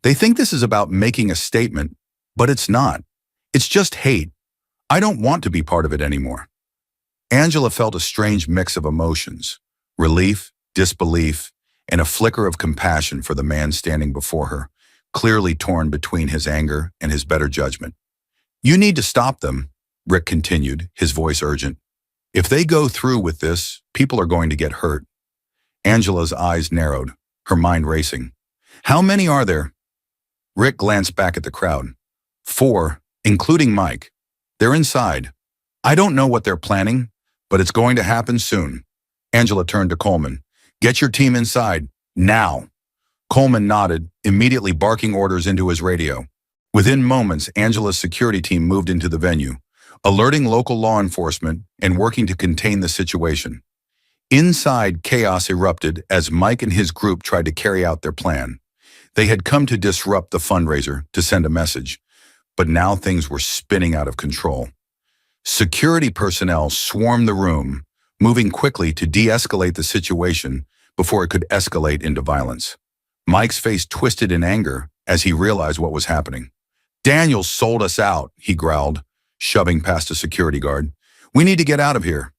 They think this is about making a statement, but it's not. It's just hate. I don't want to be part of it anymore. Angela felt a strange mix of emotions, relief, disbelief, and a flicker of compassion for the man standing before her, clearly torn between his anger and his better judgment. You need to stop them, Rick continued, his voice urgent. If they go through with this, people are going to get hurt. Angela's eyes narrowed, her mind racing. How many are there? Rick glanced back at the crowd. 4, including Mike. They're inside. I don't know what they're planning, but it's going to happen soon. Angela turned to Coleman. Get your team inside, now. Coleman nodded, immediately barking orders into his radio. Within moments, Angela's security team moved into the venue, alerting local law enforcement and working to contain the situation. Inside, chaos erupted as Mike and his group tried to carry out their plan. They had come to disrupt the fundraiser, to send a message, but now things were spinning out of control. Security personnel swarmed the room, moving quickly to de-escalate the situation before it could escalate into violence. Mike's face twisted in anger as he realized what was happening. Daniels sold us out, he growled, shoving past a security guard. We need to get out of here.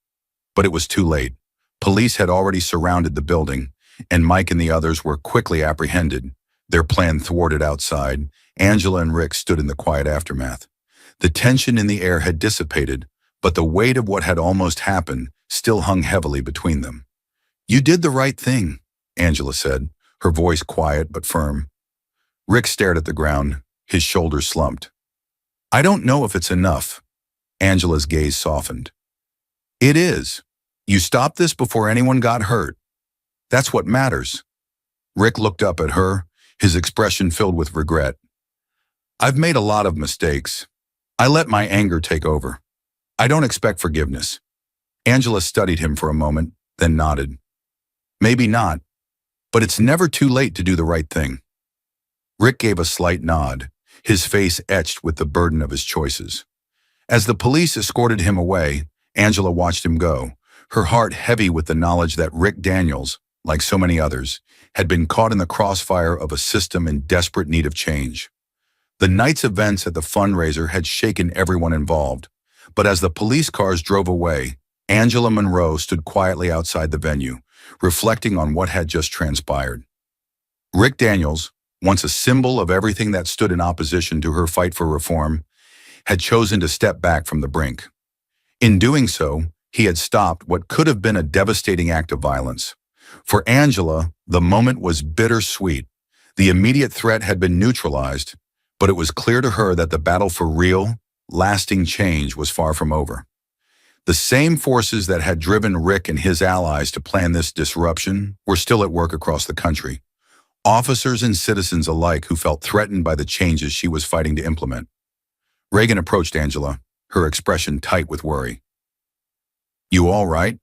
But it was too late. Police had already surrounded the building, and Mike and the others were quickly apprehended. Their plan thwarted outside, Angela and Rick stood in the quiet aftermath. The tension in the air had dissipated, but the weight of what had almost happened still hung heavily between them. You did the right thing, Angela said, her voice quiet but firm. Rick stared at the ground, his shoulders slumped. I don't know if it's enough. Angela's gaze softened. It is. You stopped this before anyone got hurt. That's what matters. Rick looked up at her, his expression filled with regret. I've made a lot of mistakes. I let my anger take over. I don't expect forgiveness. Angela studied him for a moment, then nodded. Maybe not, but it's never too late to do the right thing. Rick gave a slight nod, his face etched with the burden of his choices. As the police escorted him away, Angela watched him go, her heart heavy with the knowledge that Rick Daniels, like so many others, had been caught in the crossfire of a system in desperate need of change. The night's events at the fundraiser had shaken everyone involved, but as the police cars drove away, Angela Monroe stood quietly outside the venue, reflecting on what had just transpired. Rick Daniels, once a symbol of everything that stood in opposition to her fight for reform, had chosen to step back from the brink. In doing so, he had stopped what could have been a devastating act of violence. For Angela, the moment was bittersweet. The immediate threat had been neutralized, but it was clear to her that the battle for real, lasting change was far from over. The same forces that had driven Rick and his allies to plan this disruption were still at work across the country. Officers and citizens alike who felt threatened by the changes she was fighting to implement. Reagan approached Angela, her expression tight with worry. You all right?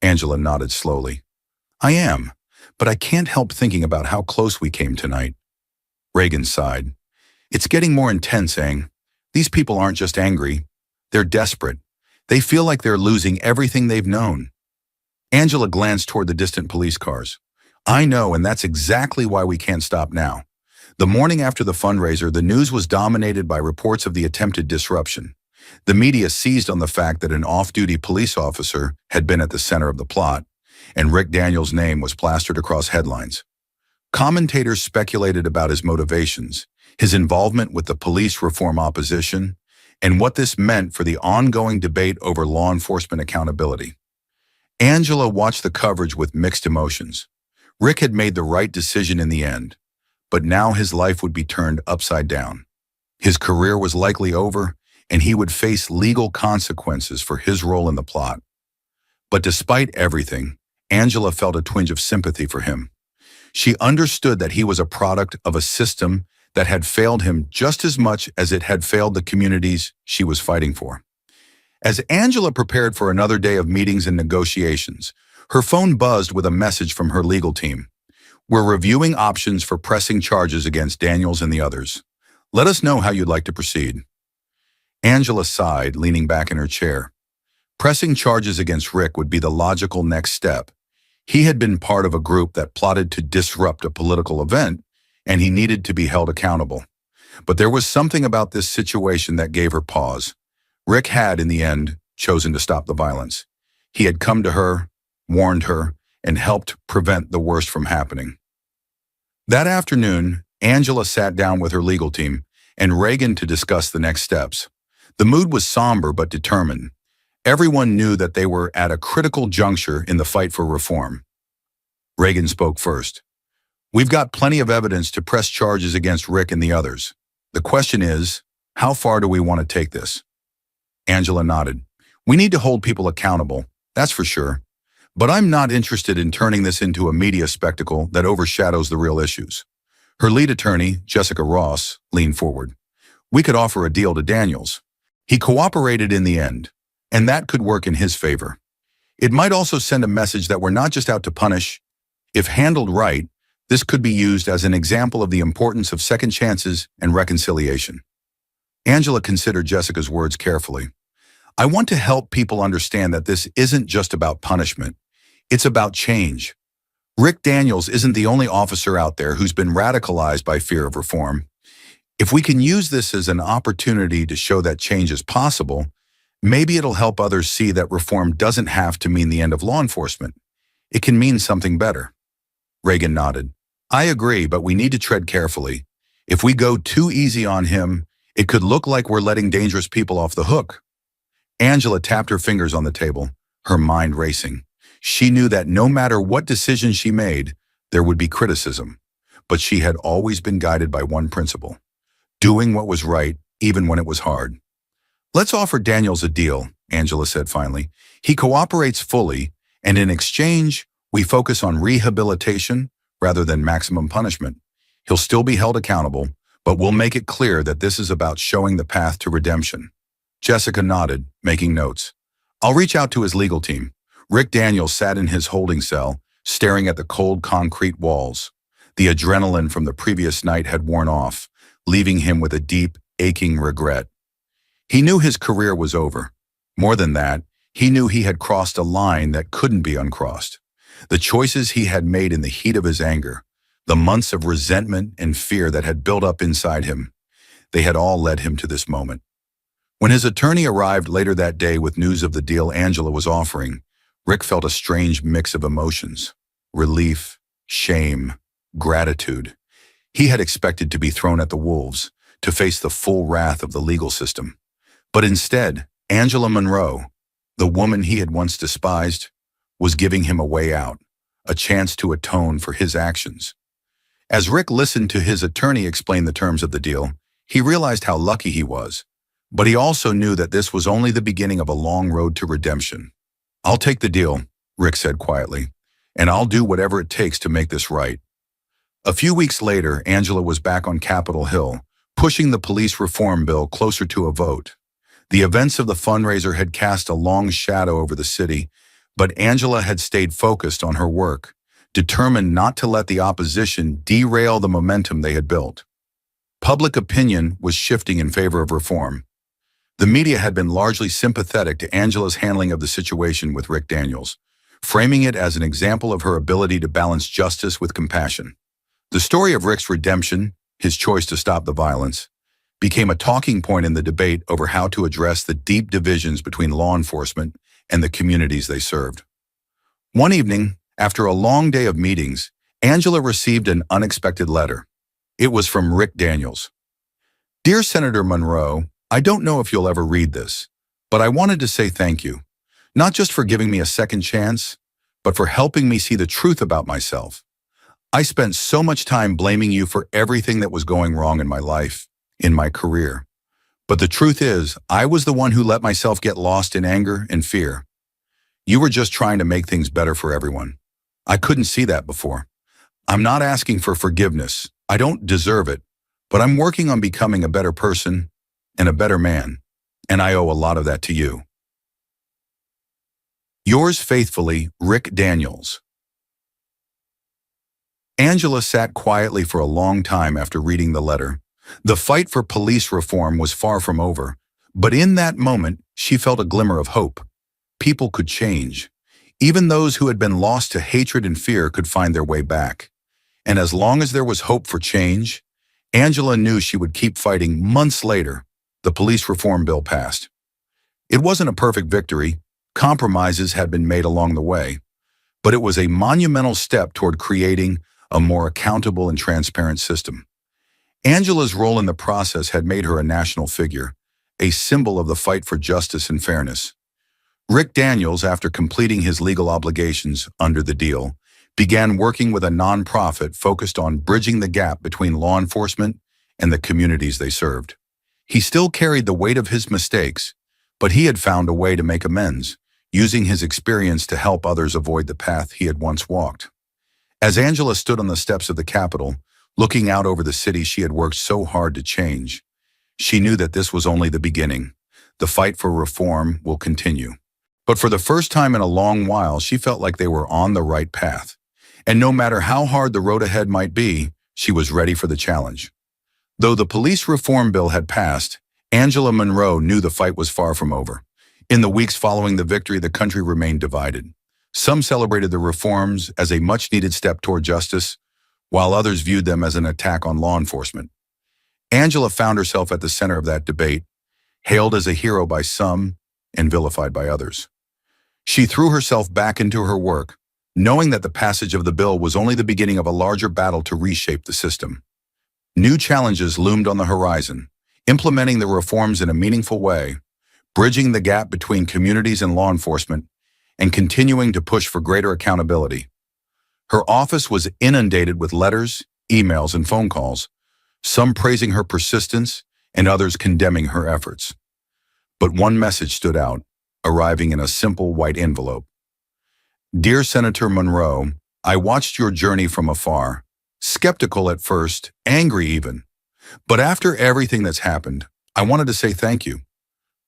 Angela nodded slowly. I am, but I can't help thinking about how close we came tonight. Reagan sighed. It's getting more intense, Ang. These people aren't just angry. They're desperate. They feel like they're losing everything they've known. Angela glanced toward the distant police cars. I know, and that's exactly why we can't stop now. The morning after the fundraiser, the news was dominated by reports of the attempted disruption. The media seized on the fact that an off-duty police officer had been at the center of the plot, and Rick Daniels' name was plastered across headlines. Commentators speculated about his motivations, his involvement with the police reform opposition, and what this meant for the ongoing debate over law enforcement accountability. Angela watched the coverage with mixed emotions. Rick had made the right decision in the end, but now his life would be turned upside down. His career was likely over, and he would face legal consequences for his role in the plot. But despite everything, Angela felt a twinge of sympathy for him. She understood that he was a product of a system that had failed him just as much as it had failed the communities she was fighting for. As Angela prepared for another day of meetings and negotiations, her phone buzzed with a message from her legal team. We're reviewing options for pressing charges against Daniels and the others. Let us know how you'd like to proceed." Angela sighed, leaning back in her chair. Pressing charges against Rick would be the logical next step. He had been part of a group that plotted to disrupt a political event, and he needed to be held accountable. But there was something about this situation that gave her pause. Rick had, in the end, chosen to stop the violence. He had come to her, warned her, and helped prevent the worst from happening. That afternoon, Angela sat down with her legal team and Reagan to discuss the next steps. The mood was somber but determined. Everyone knew that they were at a critical juncture in the fight for reform. Reagan spoke first. "We've got plenty of evidence to press charges against Rick and the others. The question is, how far do we want to take this?" Angela nodded. "We need to hold people accountable, that's for sure. But I'm not interested in turning this into a media spectacle that overshadows the real issues." Her lead attorney, Jessica Ross, leaned forward. "We could offer a deal to Daniels. He cooperated in the end, and that could work in his favor. It might also send a message that we're not just out to punish. If handled right, this could be used as an example of the importance of second chances and reconciliation." Angela considered Jessica's words carefully. "I want to help people understand that this isn't just about punishment. It's about change. Rick Daniels isn't the only officer out there who's been radicalized by fear of reform. If we can use this as an opportunity to show that change is possible, maybe it'll help others see that reform doesn't have to mean the end of law enforcement. It can mean something better." Reagan nodded. "I agree, but we need to tread carefully. If we go too easy on him, it could look like we're letting dangerous people off the hook." Angela tapped her fingers on the table, her mind racing. She knew that no matter what decision she made, there would be criticism. But she had always been guided by one principle: doing what was right, even when it was hard. "Let's offer Daniels a deal," Angela said finally. "He cooperates fully, and in exchange, we focus on rehabilitation rather than maximum punishment. He'll still be held accountable, but we'll make it clear that this is about showing the path to redemption." Jessica nodded, making notes. "I'll reach out to his legal team." Rick Daniels sat in his holding cell, staring at the cold concrete walls. The adrenaline from the previous night had worn off, leaving him with a deep, aching regret. He knew his career was over. More than that, he knew he had crossed a line that couldn't be uncrossed. The choices he had made in the heat of his anger, the months of resentment and fear that had built up inside him, they had all led him to this moment. When his attorney arrived later that day with news of the deal Angela was offering, Rick felt a strange mix of emotions: relief, shame, gratitude. He had expected to be thrown at the wolves, to face the full wrath of the legal system. But instead, Angela Monroe, the woman he had once despised, was giving him a way out, a chance to atone for his actions. As Rick listened to his attorney explain the terms of the deal, he realized how lucky he was. But he also knew that this was only the beginning of a long road to redemption. "I'll take the deal," Rick said quietly, "and I'll do whatever it takes to make this right." A few weeks later, Angela was back on Capitol Hill, pushing the police reform bill closer to a vote. The events of the fundraiser had cast a long shadow over the city, but Angela had stayed focused on her work, determined not to let the opposition derail the momentum they had built. Public opinion was shifting in favor of reform. The media had been largely sympathetic to Angela's handling of the situation with Rick Daniels, framing it as an example of her ability to balance justice with compassion. The story of Rick's redemption, his choice to stop the violence, became a talking point in the debate over how to address the deep divisions between law enforcement and the communities they served. One evening, after a long day of meetings, Angela received an unexpected letter. It was from Rick Daniels. "Dear Senator Monroe, I don't know if you'll ever read this, but I wanted to say thank you, not just for giving me a second chance, but for helping me see the truth about myself. I spent so much time blaming you for everything that was going wrong in my life, in my career. But the truth is, I was the one who let myself get lost in anger and fear. You were just trying to make things better for everyone. I couldn't see that before. I'm not asking for forgiveness. I don't deserve it, but I'm working on becoming a better person and a better man, and I owe a lot of that to you. Yours faithfully, Rick Daniels." Angela sat quietly for a long time after reading the letter. The fight for police reform was far from over, but in that moment, she felt a glimmer of hope. People could change. Even those who had been lost to hatred and fear could find their way back. And as long as there was hope for change, Angela knew she would keep fighting. Months later, the police reform bill passed. It wasn't a perfect victory. Compromises had been made along the way, but it was a monumental step toward creating a more accountable and transparent system. Angela's role in the process had made her a national figure, a symbol of the fight for justice and fairness. Rick Daniels, after completing his legal obligations under the deal, began working with a nonprofit focused on bridging the gap between law enforcement and the communities they served. He still carried the weight of his mistakes, but he had found a way to make amends, using his experience to help others avoid the path he had once walked. As Angela stood on the steps of the Capitol, looking out over the city she had worked so hard to change, she knew that this was only the beginning. The fight for reform will continue. But for the first time in a long while, she felt like they were on the right path. And no matter how hard the road ahead might be, she was ready for the challenge. Though the police reform bill had passed, Angela Monroe knew the fight was far from over. In the weeks following the victory, the country remained divided. Some celebrated the reforms as a much-needed step toward justice, while others viewed them as an attack on law enforcement. Angela found herself at the center of that debate, hailed as a hero by some and vilified by others. She threw herself back into her work, knowing that the passage of the bill was only the beginning of a larger battle to reshape the system. New challenges loomed on the horizon, implementing the reforms in a meaningful way, bridging the gap between communities and law enforcement, and continuing to push for greater accountability. Her office was inundated with letters, emails, and phone calls, some praising her persistence and others condemning her efforts. But one message stood out, arriving in a simple white envelope. Dear Senator Monroe, I watched your journey from afar, skeptical at first, angry even. But after everything that's happened, I wanted to say thank you.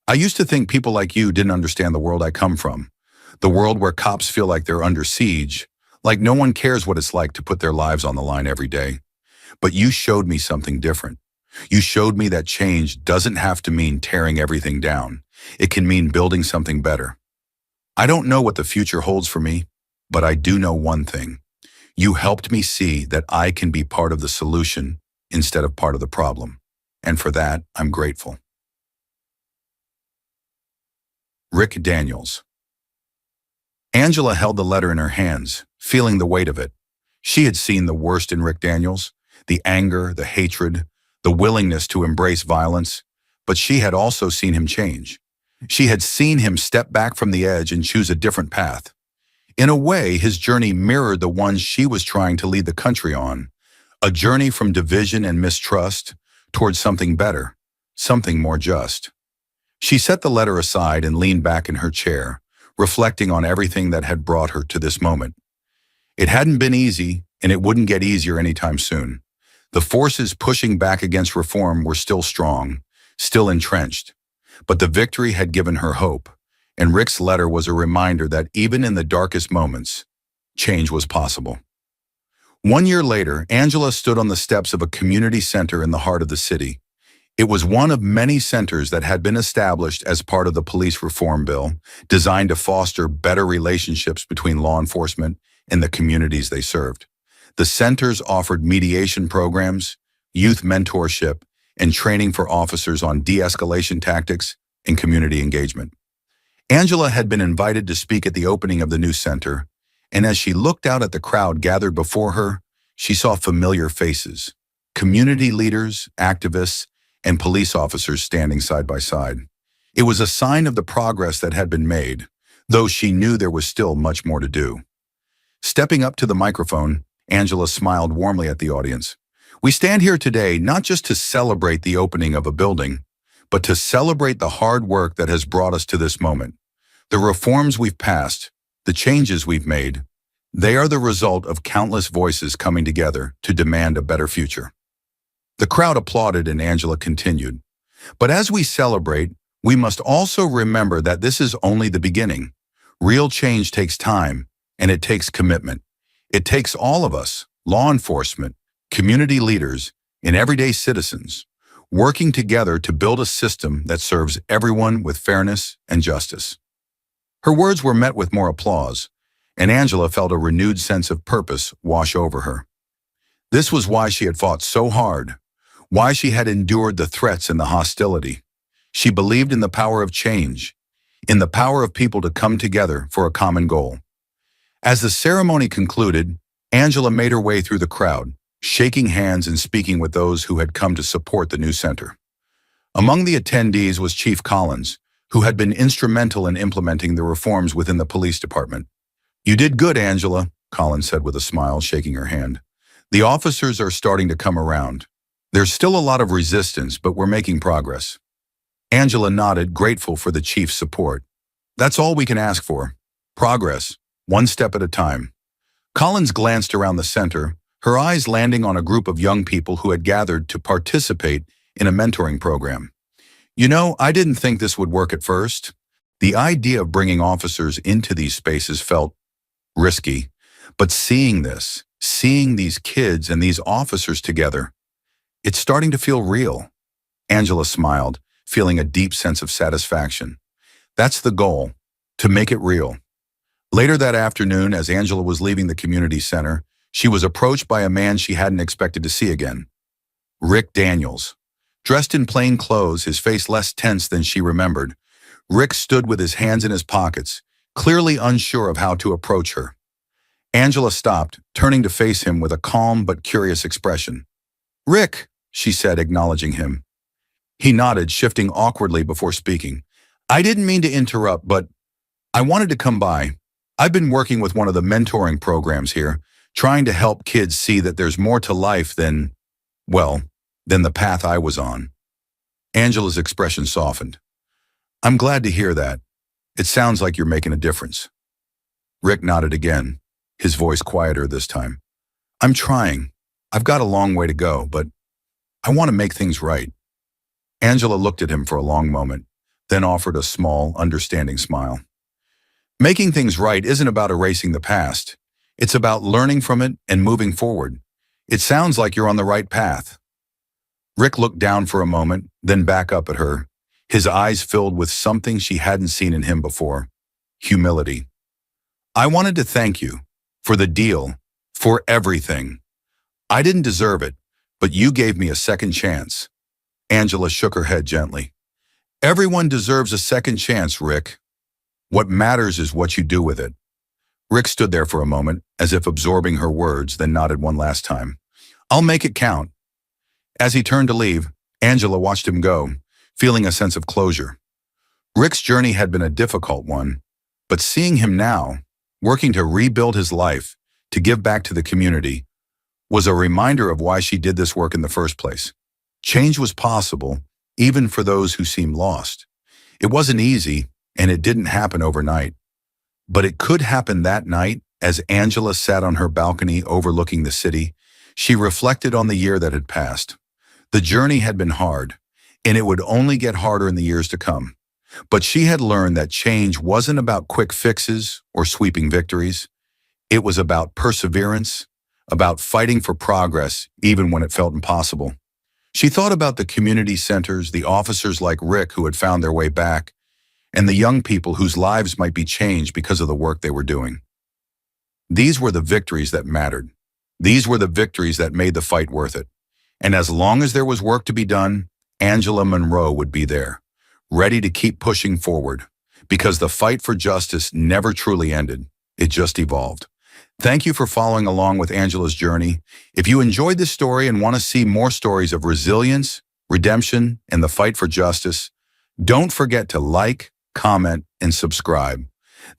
I used to think people like you didn't understand the world I come from, the world where cops feel like they're under siege, like no one cares what it's like to put their lives on the line every day. But you showed me something different. You showed me that change doesn't have to mean tearing everything down. It can mean building something better. I don't know what the future holds for me, but I do know one thing. You helped me see that I can be part of the solution instead of part of the problem. And for that, I'm grateful. Rick Daniels. Angela held the letter in her hands, feeling the weight of it. She had seen the worst in Rick Daniels, the anger, the hatred, the willingness to embrace violence, but she had also seen him change. She had seen him step back from the edge and choose a different path. In a way, his journey mirrored the one she was trying to lead the country on, a journey from division and mistrust towards something better, something more just. She set the letter aside and leaned back in her chair, reflecting on everything that had brought her to this moment. It hadn't been easy, and it wouldn't get easier anytime soon. The forces pushing back against reform were still strong, still entrenched. But the victory had given her hope, and Rick's letter was a reminder that even in the darkest moments, change was possible. 1 year later, Angela stood on the steps of a community center in the heart of the city. It was one of many centers that had been established as part of the police reform bill, designed to foster better relationships between law enforcement and the communities they served. The centers offered mediation programs, youth mentorship, and training for officers on de-escalation tactics and community engagement. Angela had been invited to speak at the opening of the new center, and as she looked out at the crowd gathered before her, she saw familiar faces, community leaders, activists, and police officers standing side by side. It was a sign of the progress that had been made, though she knew there was still much more to do. Stepping up to the microphone, Angela smiled warmly at the audience. We stand here today not just to celebrate the opening of a building, but to celebrate the hard work that has brought us to this moment. The reforms we've passed, the changes we've made, they are the result of countless voices coming together to demand a better future. The crowd applauded and Angela continued. But as we celebrate, we must also remember that this is only the beginning. Real change takes time, and it takes commitment. It takes all of us, law enforcement, community leaders, and everyday citizens, working together to build a system that serves everyone with fairness and justice. Her words were met with more applause, and Angela felt a renewed sense of purpose wash over her. This was why she had fought so hard, why she had endured the threats and the hostility. She believed in the power of change, in the power of people to come together for a common goal. As the ceremony concluded, Angela made her way through the crowd, shaking hands and speaking with those who had come to support the new center. Among the attendees was Chief Collins, who had been instrumental in implementing the reforms within the police department. "You did good, Angela," Collins said with a smile, shaking her hand. "The officers are starting to come around. There's still a lot of resistance, but we're making progress." Angela nodded, grateful for the chief's support. "That's all we can ask for. Progress, one step at a time." Collins glanced around the center, her eyes landing on a group of young people who had gathered to participate in a mentoring program. "You know, I didn't think this would work at first. The idea of bringing officers into these spaces felt risky, but seeing these kids and these officers together, it's starting to feel real." Angela smiled, feeling a deep sense of satisfaction. That's the goal, to make it real. Later that afternoon, as Angela was leaving the community center, she was approached by a man she hadn't expected to see again. Rick Daniels. Dressed in plain clothes, his face less tense than she remembered, Rick stood with his hands in his pockets, clearly unsure of how to approach her. Angela stopped, turning to face him with a calm but curious expression. "Rick," she said, acknowledging him. He nodded, shifting awkwardly before speaking. "I didn't mean to interrupt, but I wanted to come by. I've been working with one of the mentoring programs here, trying to help kids see that there's more to life than the path I was on." Angela's expression softened. "I'm glad to hear that. It sounds like you're making a difference." Rick nodded again, his voice quieter this time. "I'm trying. I've got a long way to go, but I want to make things right." Angela looked at him for a long moment, then offered a small, understanding smile. "Making things right isn't about erasing the past. It's about learning from it and moving forward. It sounds like you're on the right path." Rick looked down for a moment, then back up at her, his eyes filled with something she hadn't seen in him before: humility. "I wanted to thank you for the deal, for everything. I didn't deserve it, but you gave me a second chance." Angela shook her head gently. "Everyone deserves a second chance, Rick. What matters is what you do with it." Rick stood there for a moment, as if absorbing her words, then nodded one last time. "I'll make it count." As he turned to leave, Angela watched him go, feeling a sense of closure. Rick's journey had been a difficult one, but seeing him now, working to rebuild his life, to give back to the community, was a reminder of why she did this work in the first place. Change was possible, even for those who seemed lost. It wasn't easy, and it didn't happen overnight. But it could happen that night. As Angela sat on her balcony overlooking the city, she reflected on the year that had passed. The journey had been hard, and it would only get harder in the years to come. But she had learned that change wasn't about quick fixes or sweeping victories. It was about perseverance, about fighting for progress even when it felt impossible. She thought about the community centers, the officers like Rick who had found their way back, and the young people whose lives might be changed because of the work they were doing. These were the victories that mattered. These were the victories that made the fight worth it. And as long as there was work to be done, Angela Monroe would be there, ready to keep pushing forward, because the fight for justice never truly ended. It just evolved. Thank you for following along with Angela's journey. If you enjoyed this story and want to see more stories of resilience, redemption, and the fight for justice, don't forget to like, comment, and subscribe.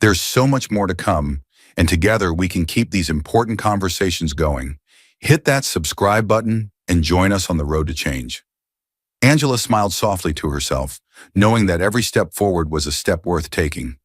There's so much more to come, and together we can keep these important conversations going. Hit that subscribe button and join us on the road to change. Angela smiled softly to herself, knowing that every step forward was a step worth taking.